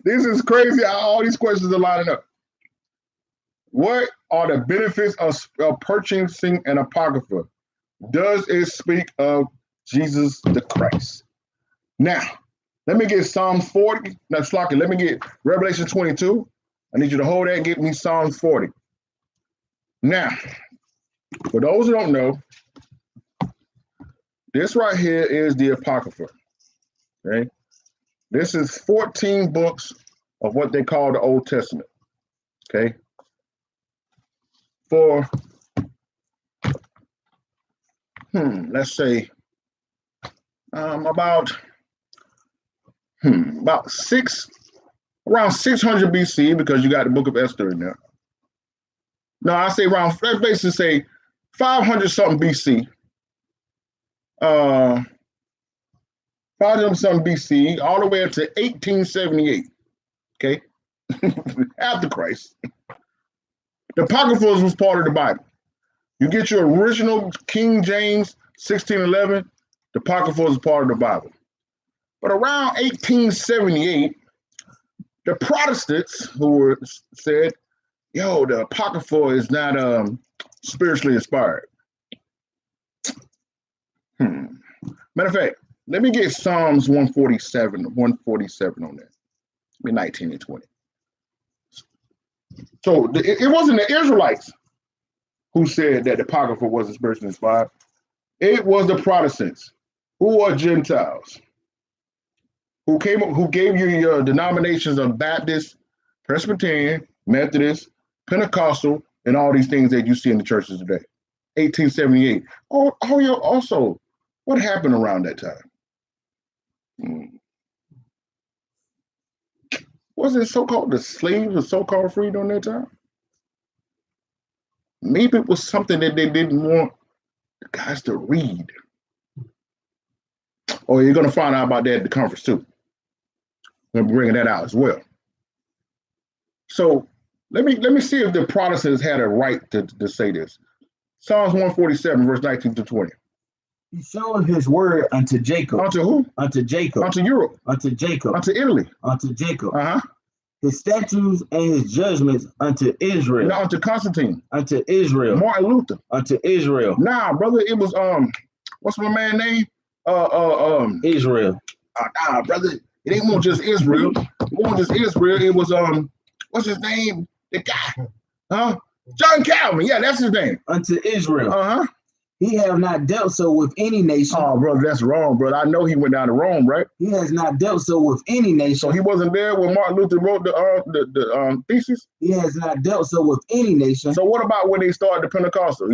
S2: This is crazy how all these questions are lining up. What are the benefits of purchasing an apocrypha? Does it speak of Jesus the Christ? Now, let me get Psalms 40. Now, Slocky, let me get Revelation 22. I need you to hold that and get me Psalms 40. Now, for those who don't know, this right here is the Apocrypha. Okay, this is 14 books of what they call the Old Testament. Okay, for let's say about around 600 BC, because you got the Book of Esther in there. No, I say around, let's basically say 500 something BC. 500 something BC, all the way up to 1878. Okay, after Christ. The Apocrypha was part of the Bible. You get your original King James 1611, the Apocrypha is part of the Bible. But around 1878, the Protestants who said, yo, the Apocrypha is not spiritually inspired. Matter of fact, let me get Psalms 147 on that. Maybe 19 and 20. So it wasn't the Israelites who said that the Apocrypha wasn't spiritually inspired. It was the Protestants, who are Gentiles, who gave you your denominations of Baptist, Presbyterian, Methodist, Pentecostal, and all these things that you see in the churches today. 1878. Also, what happened around that time? Was it so-called the slaves or so-called freed on that time? Maybe it was something that they didn't want the guys to read. Oh, you're going to find out about that at the conference too. I'm bringing that out as well. So let me see if the Protestants had a right to say this. Psalms 147, verse 19 to 20.
S3: He showed his word unto Jacob.
S2: Unto who?
S3: Unto Jacob.
S2: Unto Europe.
S3: Unto Jacob.
S2: Unto Italy.
S3: Unto Jacob.
S2: Uh-huh.
S3: His statutes and his judgments unto Israel.
S2: Now unto Constantine.
S3: Unto Israel.
S2: Martin Luther.
S3: Unto Israel.
S2: Nah, brother, it was what's my man's name?
S3: Israel.
S2: Nah, brother, it ain't more just Israel. It wasn't just Israel. It was what's his name? The guy, John Calvin. Yeah, that's his name.
S3: Unto Israel.
S2: Uh-huh.
S3: He have not dealt so with any nation.
S2: Oh, brother, that's wrong, brother. I know he went down to Rome, right?
S3: He has not dealt so with any nation.
S2: So he wasn't there when Martin Luther wrote the thesis?
S3: He has not dealt so with any nation.
S2: So what about when they started the Pentecostal?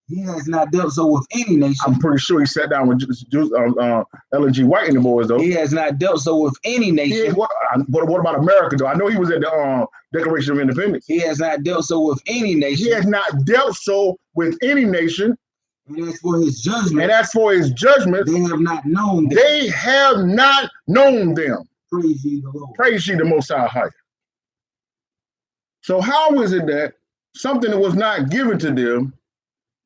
S3: He has not dealt so with any nation.
S2: I'm pretty sure he sat down with Ellen G. White and the boys, though.
S3: He has not dealt so with any nation.
S2: What about America, though? I know he was at the Declaration of Independence.
S3: He has not dealt so with any nation.
S2: He has not dealt so with any nation.
S3: And as for his judgment.
S2: And as for his judgment,
S3: they have not known them.
S2: They have not known them.
S3: Praise ye the Lord.
S2: Praise ye the Most High. So how is it that something that was not given to them,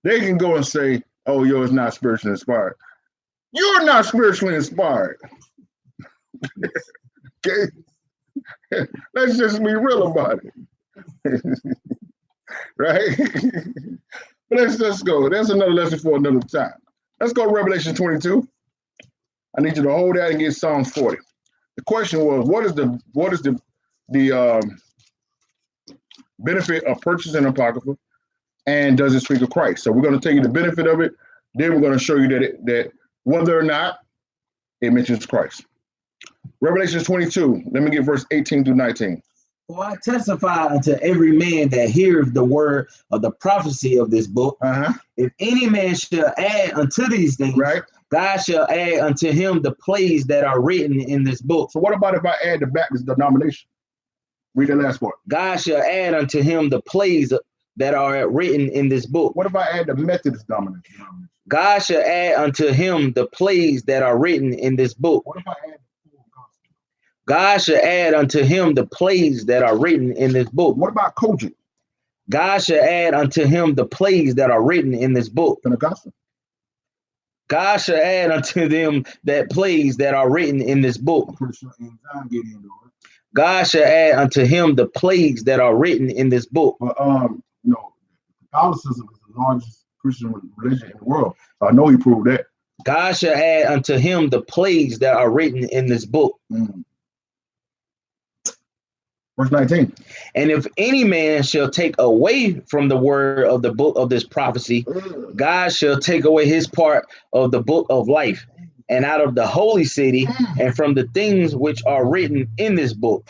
S2: they can go and say, oh, yo, it's not spiritually inspired? You're not spiritually inspired. Okay? Let's just be real about it. Right? But let's just go. That's another lesson for another time. Let's go to Revelation 22. I need you to hold that and get Psalms 40. The question was, what is the benefit of purchasing Apocrypha, and does it speak of Christ? So we're going to tell you the benefit of it. Then we're going to show you that whether or not it mentions Christ. Revelation 22. Let me get verse 18 through 19.
S3: For I testify unto every man that heareth the word of the prophecy of this book. If any man shall add unto these things,
S2: right,
S3: God shall add unto him the plays that are written in this book.
S2: So what about if I add the Baptist denomination? Read the last part.
S3: God shall add unto him the plays that are written in this book.
S2: What if I add the Methodist denomination?
S3: God shall add unto him the plays that are written in this book.
S2: What if I add
S3: God shall add unto him the plays that are written in this book.
S2: What about Kojic?
S3: God shall add unto him the plays that are written in this book.
S2: Pentecostal.
S3: God shall add unto them that plays that are written in this book.
S2: I'm pretty sure John get into it.
S3: God shall add unto him the plagues that are written in this book.
S2: But Catholicism is the largest Christian religion in the world. So I know he proved that.
S3: God shall add unto him the plagues that are written in this book.
S2: Verse 19.
S3: And if any man shall take away from the word of the book of this prophecy, God shall take away his part of the book of life, and out of the holy city, and from the things which are written in this book.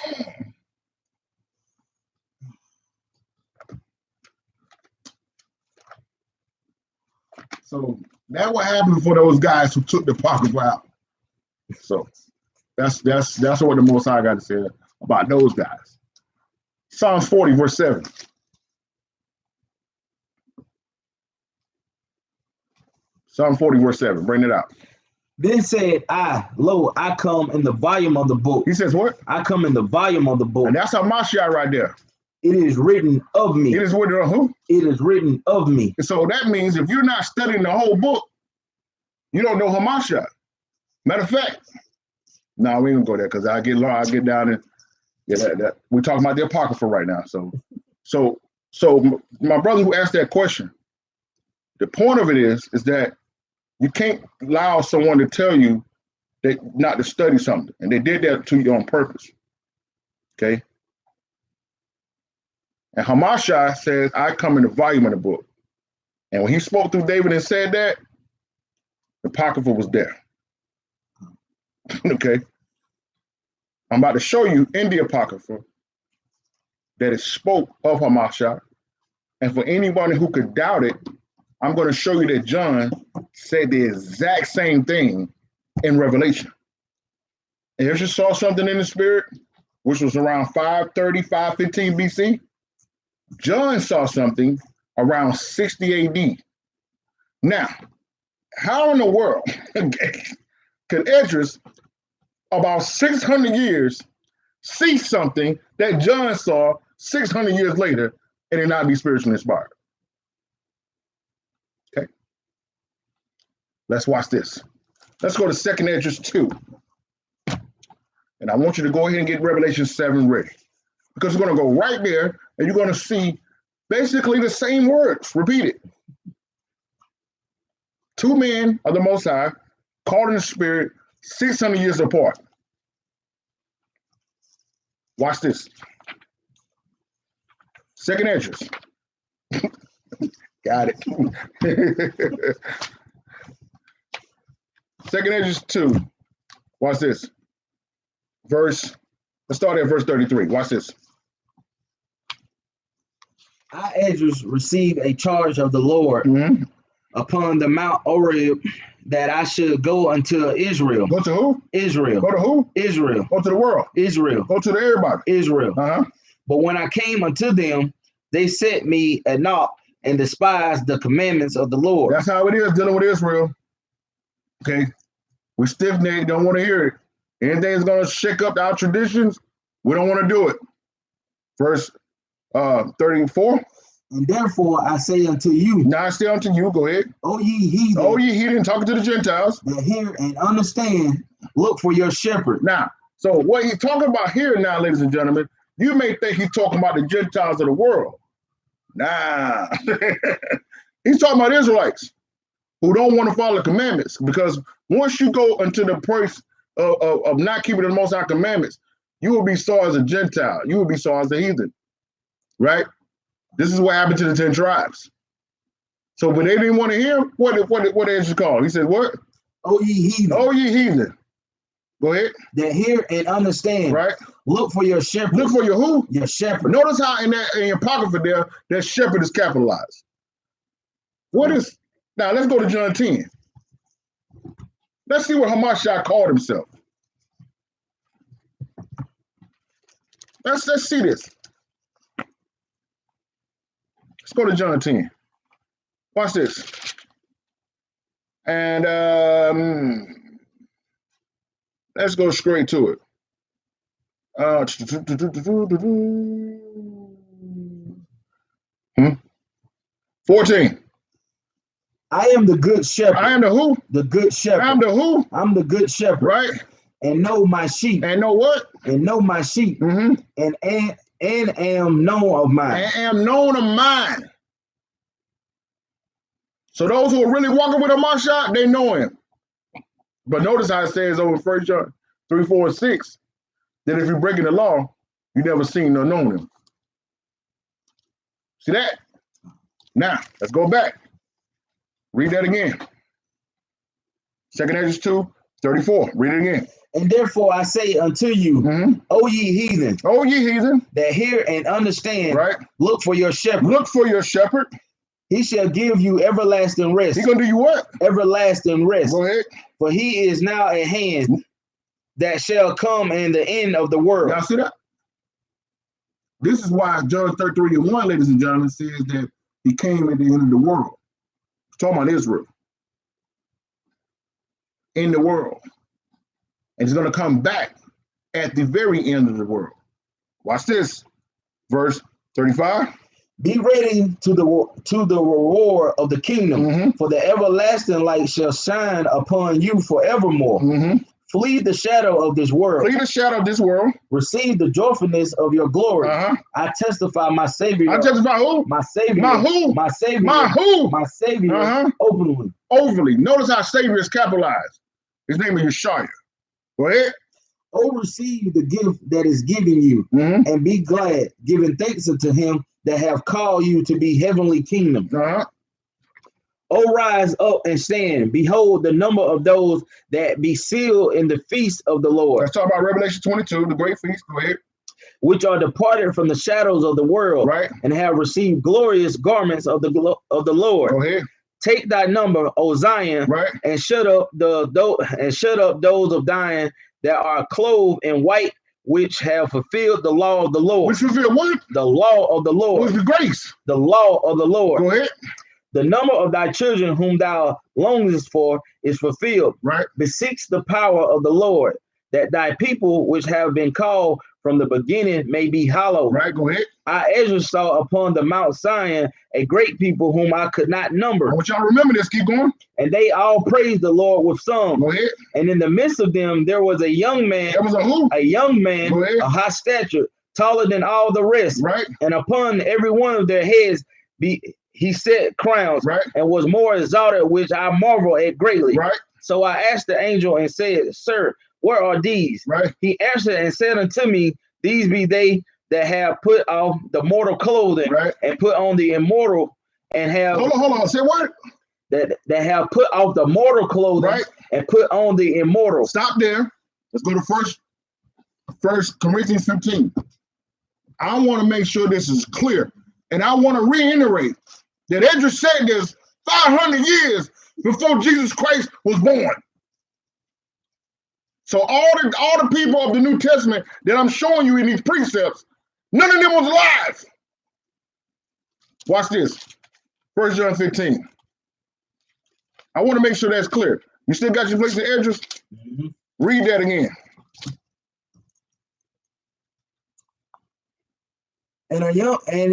S2: So that's what happened for those guys who took the Apocrypha out. So that's what the Most High got to say about those guys. Psalms 40, verse 7. Psalm 40, verse 7. Bring it out.
S3: Then said I, lo, I come in the volume of the book.
S2: He says what?
S3: I come in the volume of the book.
S2: And that's Hamashiach right there.
S3: It is written of me.
S2: It is written of who?
S3: It is written of me.
S2: And so that means if you're not studying the whole book, you don't know Hamashiach. Matter of fact, no, we ain't gonna go there because I get down and that we're talking about the Apocrypha right now. So my brother who asked that question, the point of it is that you can't allow someone to tell you that not to study something, and they did that to you on purpose. Okay. And Hamashiach says, I come in the volume of the book. And when he spoke through David and said that, the Apocrypha was there. Okay. I'm about to show you in the Apocrypha that it spoke of Hamashiach. And for anyone who could doubt it, I'm going to show you that John said the exact same thing in Revelation. And you just saw something in the spirit, which was around 530, 515 BC. John saw something around 60 AD. Now, how in the world could Esdras, about 600 years see something that John saw 600 years later and it not be spiritually inspired? Okay. Let's watch this. Let's go to 2 Esdras 2. And I want you to go ahead and get Revelation 7 ready. Because we're going to go right there and you're going to see basically the same words repeated. Two men of the Most High, called in the Spirit, 600 years apart. Watch this. 2 Esdras. Got it. 2 Esdras 2. Watch this. Let's start at verse 33. Watch this.
S3: I, Esdras, received a charge of the Lord upon the Mount Oreb that I should go unto Israel.
S2: Go to who?
S3: Israel.
S2: Go to who?
S3: Israel.
S2: Go to the world.
S3: Israel.
S2: Go to everybody.
S3: Israel.
S2: Uh-huh.
S3: But when I came unto them, they set me at naught and despised the commandments of the Lord.
S2: That's how it is dealing with Israel. Okay. We stiff-necked, don't want to hear it. Anything's going to shake up our traditions, we don't want to do it. Verse 34.
S3: And therefore I say unto you.
S2: Now I say unto you, go ahead.
S3: O ye heathen.
S2: O ye heathen, talking to the Gentiles.
S3: That hear and understand, look for your shepherd.
S2: Now, so what he's talking about here now, ladies and gentlemen, you may think he's talking about the Gentiles of the world. Nah. He's talking about Israelites who don't want to follow the commandments. Because once you go into the place of not keeping the Most High commandments, you will be saw as a Gentile. You will be saw as a heathen, right? This is what happened to the 10 tribes. So when they didn't want to hear, what did you call? He said, what?
S3: O ye heathen.
S2: O ye heathen. Go ahead.
S3: That hear and understand.
S2: Right.
S3: Look for your shepherd.
S2: Look for your who?
S3: Your shepherd.
S2: Notice how in your apocrypha there, that shepherd is capitalized. What is, now let's go to John 10. Let's see what Hamashiach called himself. Let's see this. Let's go to John 10. Watch this. And let's go straight to it. 14.
S3: I am the good shepherd.
S2: I am the who?
S3: The good shepherd.
S2: I am the who?
S3: I'm the good shepherd.
S2: Right.
S3: And know my sheep.
S2: And know what?
S3: And know my sheep.
S2: Mm-hmm.
S3: And am known of mine.
S2: And am known of mine. So those who are really walking with Hamashiach, they know him. But notice how it says over 1 John 3, 4, and 6, that if you're breaking the law, you never seen nor known him. See that? Now, let's go back. Read that again. 2 Esdras 2, 34. Read it again.
S3: And therefore I say unto you, O ye heathen.
S2: O ye heathen.
S3: That hear and understand.
S2: Right.
S3: Look for your shepherd.
S2: Look for your shepherd.
S3: He shall give you everlasting rest.
S2: He's going to do you what?
S3: Everlasting rest.
S2: Go ahead.
S3: For he is now at hand that shall come in the end of the world.
S2: Y'all see that? This is why John 33 and 1, ladies and gentlemen, says that he came at the end of the world. He's talking about Israel. In the world. And he's going to come back at the very end of the world. Watch this. Verse 35.
S3: Be ready to the reward of the kingdom, for the everlasting light shall shine upon you forevermore. Flee the shadow of this world.
S2: Flee the shadow of this world.
S3: Receive the joyfulness of your glory. I testify my Savior.
S2: I testify who?
S3: My Savior.
S2: My who?
S3: My Savior.
S2: My who?
S3: My Savior. Openly.
S2: Openly. Notice how Savior is capitalized. His name is Yeshua. Go ahead.
S3: Oh, receive the gift that is given you, and be glad, giving thanks unto him that have called you to be heavenly kingdom. Oh, rise up and stand. Behold, the number of those that be sealed in the feast of the Lord.
S2: Let's talk about Revelation 22, the great feast. Go ahead.
S3: Which are departed from the shadows of the world,
S2: right, and
S3: have received glorious garments of the Lord.
S2: Go ahead.
S3: Take thy number, O Zion,
S2: right,
S3: and shut up those of thine that are clothed in white, which have fulfilled the law of the Lord.
S2: Which fulfilled what?
S3: The law of the Lord.
S2: What's the grace?
S3: The law of the Lord.
S2: Go ahead.
S3: The number of thy children whom thou longest for is fulfilled.
S2: Right.
S3: Beseech the power of the Lord, that thy people which have been called from the beginning may be hallowed.
S2: Right, go ahead.
S3: I, Ezra, saw upon the Mount Zion a great people whom I could not number.
S2: I want y'all to remember this. Keep going.
S3: And they all praised the Lord with songs.
S2: Go ahead.
S3: And in the midst of them, there was a young man.
S2: There was a who?
S3: A young man, a high stature, taller than all the rest.
S2: Right.
S3: And upon every one of their heads he set crowns.
S2: Right.
S3: And was more exalted, which I marvel at greatly.
S2: Right.
S3: So I asked the angel and said, Sir, where are these?
S2: Right.
S3: He answered and said unto me, These be they that have put off the mortal clothing,
S2: right,
S3: and put on the immortal, and have
S2: hold on. Say what?
S3: That have put off the mortal clothing,
S2: right,
S3: and put on the immortal.
S2: Stop there. Let's go to First Corinthians 15. I want to make sure this is clear, and I want to reiterate that Ezra said this 500 years before Jesus Christ was born. So all the people of the New Testament that I'm showing you in these precepts, none of them was alive. Watch this. 1 John 15. I want to make sure that's clear. You still got your place in Ezra? Mm-hmm. Read that again.
S3: And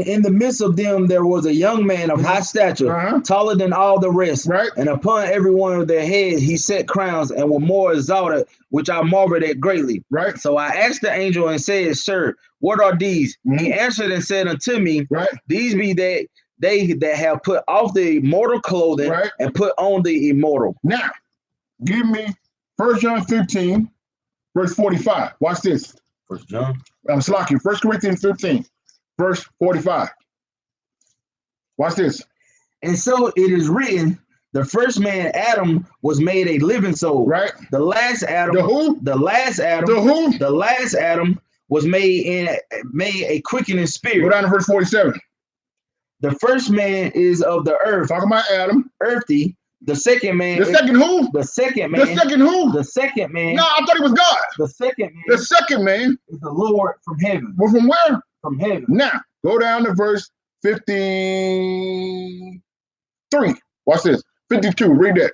S3: in the midst of them there was a young man of high stature, taller than all the rest.
S2: Right.
S3: And upon every one of their heads he set crowns, and were more exalted, which I marveled at greatly.
S2: Right.
S3: So I asked the angel and said, Sir, what are these?
S2: Mm-hmm.
S3: He answered and said unto me,
S2: right,
S3: These be they that have put off the mortal clothing, right, and put on the immortal.
S2: Now, give me 1 John 15, verse 45. Watch this.
S3: 1 John.
S2: Slaki, 1 Corinthians 15. Verse 45. Watch this.
S3: And so it is written, the first man, Adam, was made a living soul.
S2: Right.
S3: The last Adam.
S2: The who?
S3: The last Adam.
S2: The who?
S3: The last Adam was made a quickening spirit.
S2: Go down to verse 47.
S3: The first man is of the earth.
S2: Talking about Adam.
S3: Earthy. The second man.
S2: The second who?
S3: The second man.
S2: The second who?
S3: The second man.
S2: No, I thought he was God.
S3: The second man.
S2: The second man
S3: is the Lord from heaven.
S2: Well, from where?
S3: From heaven.
S2: Now, go down to verse 53. Watch this. 52. Read that.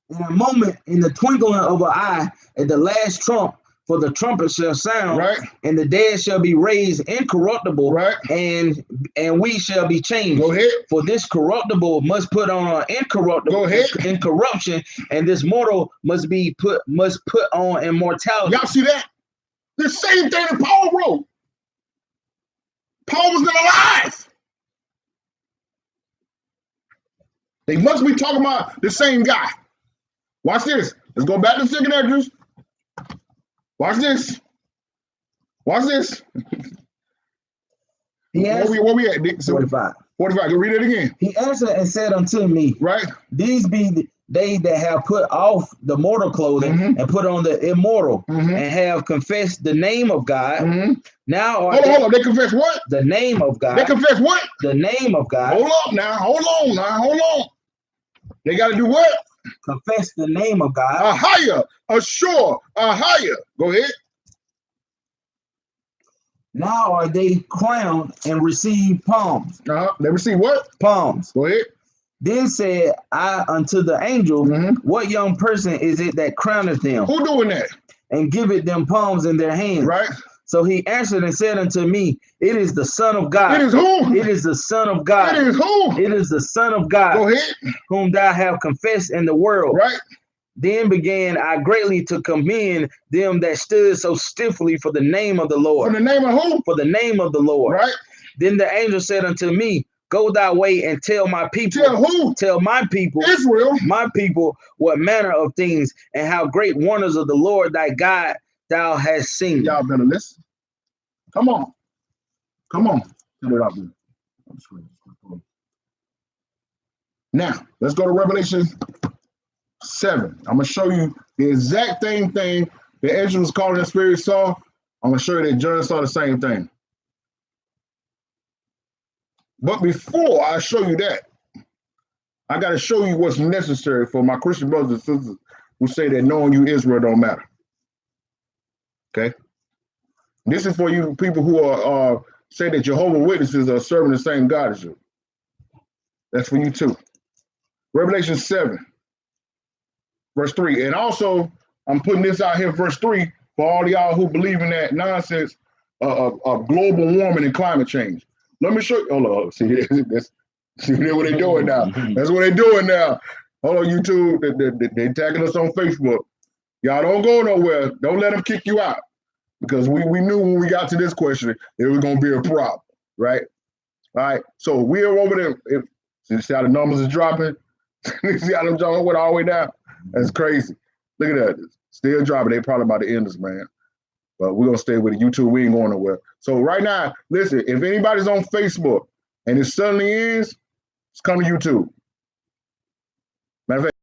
S3: In a moment, in the twinkling of an eye, at the last trump, for the trumpet shall sound,
S2: right,
S3: and the dead shall be raised incorruptible,
S2: right,
S3: and we shall be changed.
S2: Go ahead.
S3: For this corruptible must put on incorruptible.
S2: Go ahead.
S3: Incorruption, and this mortal must put on immortality.
S2: Y'all see that? The same thing that Paul wrote. Paul was not alive. They must be talking about the same guy. Watch this. Let's go back to 2 Ezra. Watch this. Watch this. Where we at?
S3: 45.
S2: 45. Go read it again.
S3: He answered and said unto me,
S2: right,
S3: these be they that have put off the mortal clothing, mm-hmm, and put on the immortal, mm-hmm, and have confessed the name of God. Mm-hmm. Now
S2: hold on. They confess what?
S3: The name of God.
S2: They confess what?
S3: The name of God.
S2: Hold up now. Hold on. They got to do what?
S3: Confess the name of God.
S2: A higher, a sure, a higher. Go ahead.
S3: Now are they crowned and receive palms.
S2: They receive what?
S3: Palms.
S2: Go ahead.
S3: Then said I unto the angel, mm-hmm, what young person is it that crowneth them?
S2: Who doing that?
S3: And giveth them palms in their hands.
S2: Right.
S3: So he answered and said unto me, it is the Son of God.
S2: It is who?
S3: It is the Son of God.
S2: It is who?
S3: It is the Son of God.
S2: Go ahead.
S3: Whom thou have confessed in the world.
S2: Right.
S3: Then began I greatly to commend them that stood so stiffly for the name of the Lord.
S2: For the name of who?
S3: For the name of the Lord.
S2: Right.
S3: Then the angel said unto me, go thy way and tell my people.
S2: Tell who?
S3: Tell my people.
S2: Israel.
S3: My people what manner of things and how great wonders of the Lord thy God thou hast seen.
S2: Y'all better listen. Come on. Now, let's go to Revelation 7. I'm going to show you the exact same thing that Ezra was calling the spirit saw. I'm going to show you that John saw the same thing. But before I show you that, I got to show you what's necessary for my Christian brothers and sisters who say that knowing you Israel don't matter. Okay? This is for you people who are say that Jehovah's Witnesses are serving the same God as you. That's for you too. Revelation 7, verse 3. And also, I'm putting this out here, verse 3, for all y'all who believe in that nonsense of global warming and climate change. Let me show you. Hold on. See what they're doing now. That's what they're doing now. Hold on, YouTube. They tagging us on Facebook. Y'all don't go nowhere. Don't let them kick you out. Because we knew when we got to this question, it was going to be a problem, right? All right. So we're over there. You see how the numbers is dropping? You see how them jumping went all the way down? That's crazy. Look at that. Still dropping. They probably about to end us, man. But we're going to stay with it. YouTube, we ain't going nowhere. So right now, listen, if anybody's on Facebook and it suddenly ends, it's coming to YouTube. Matter of fact,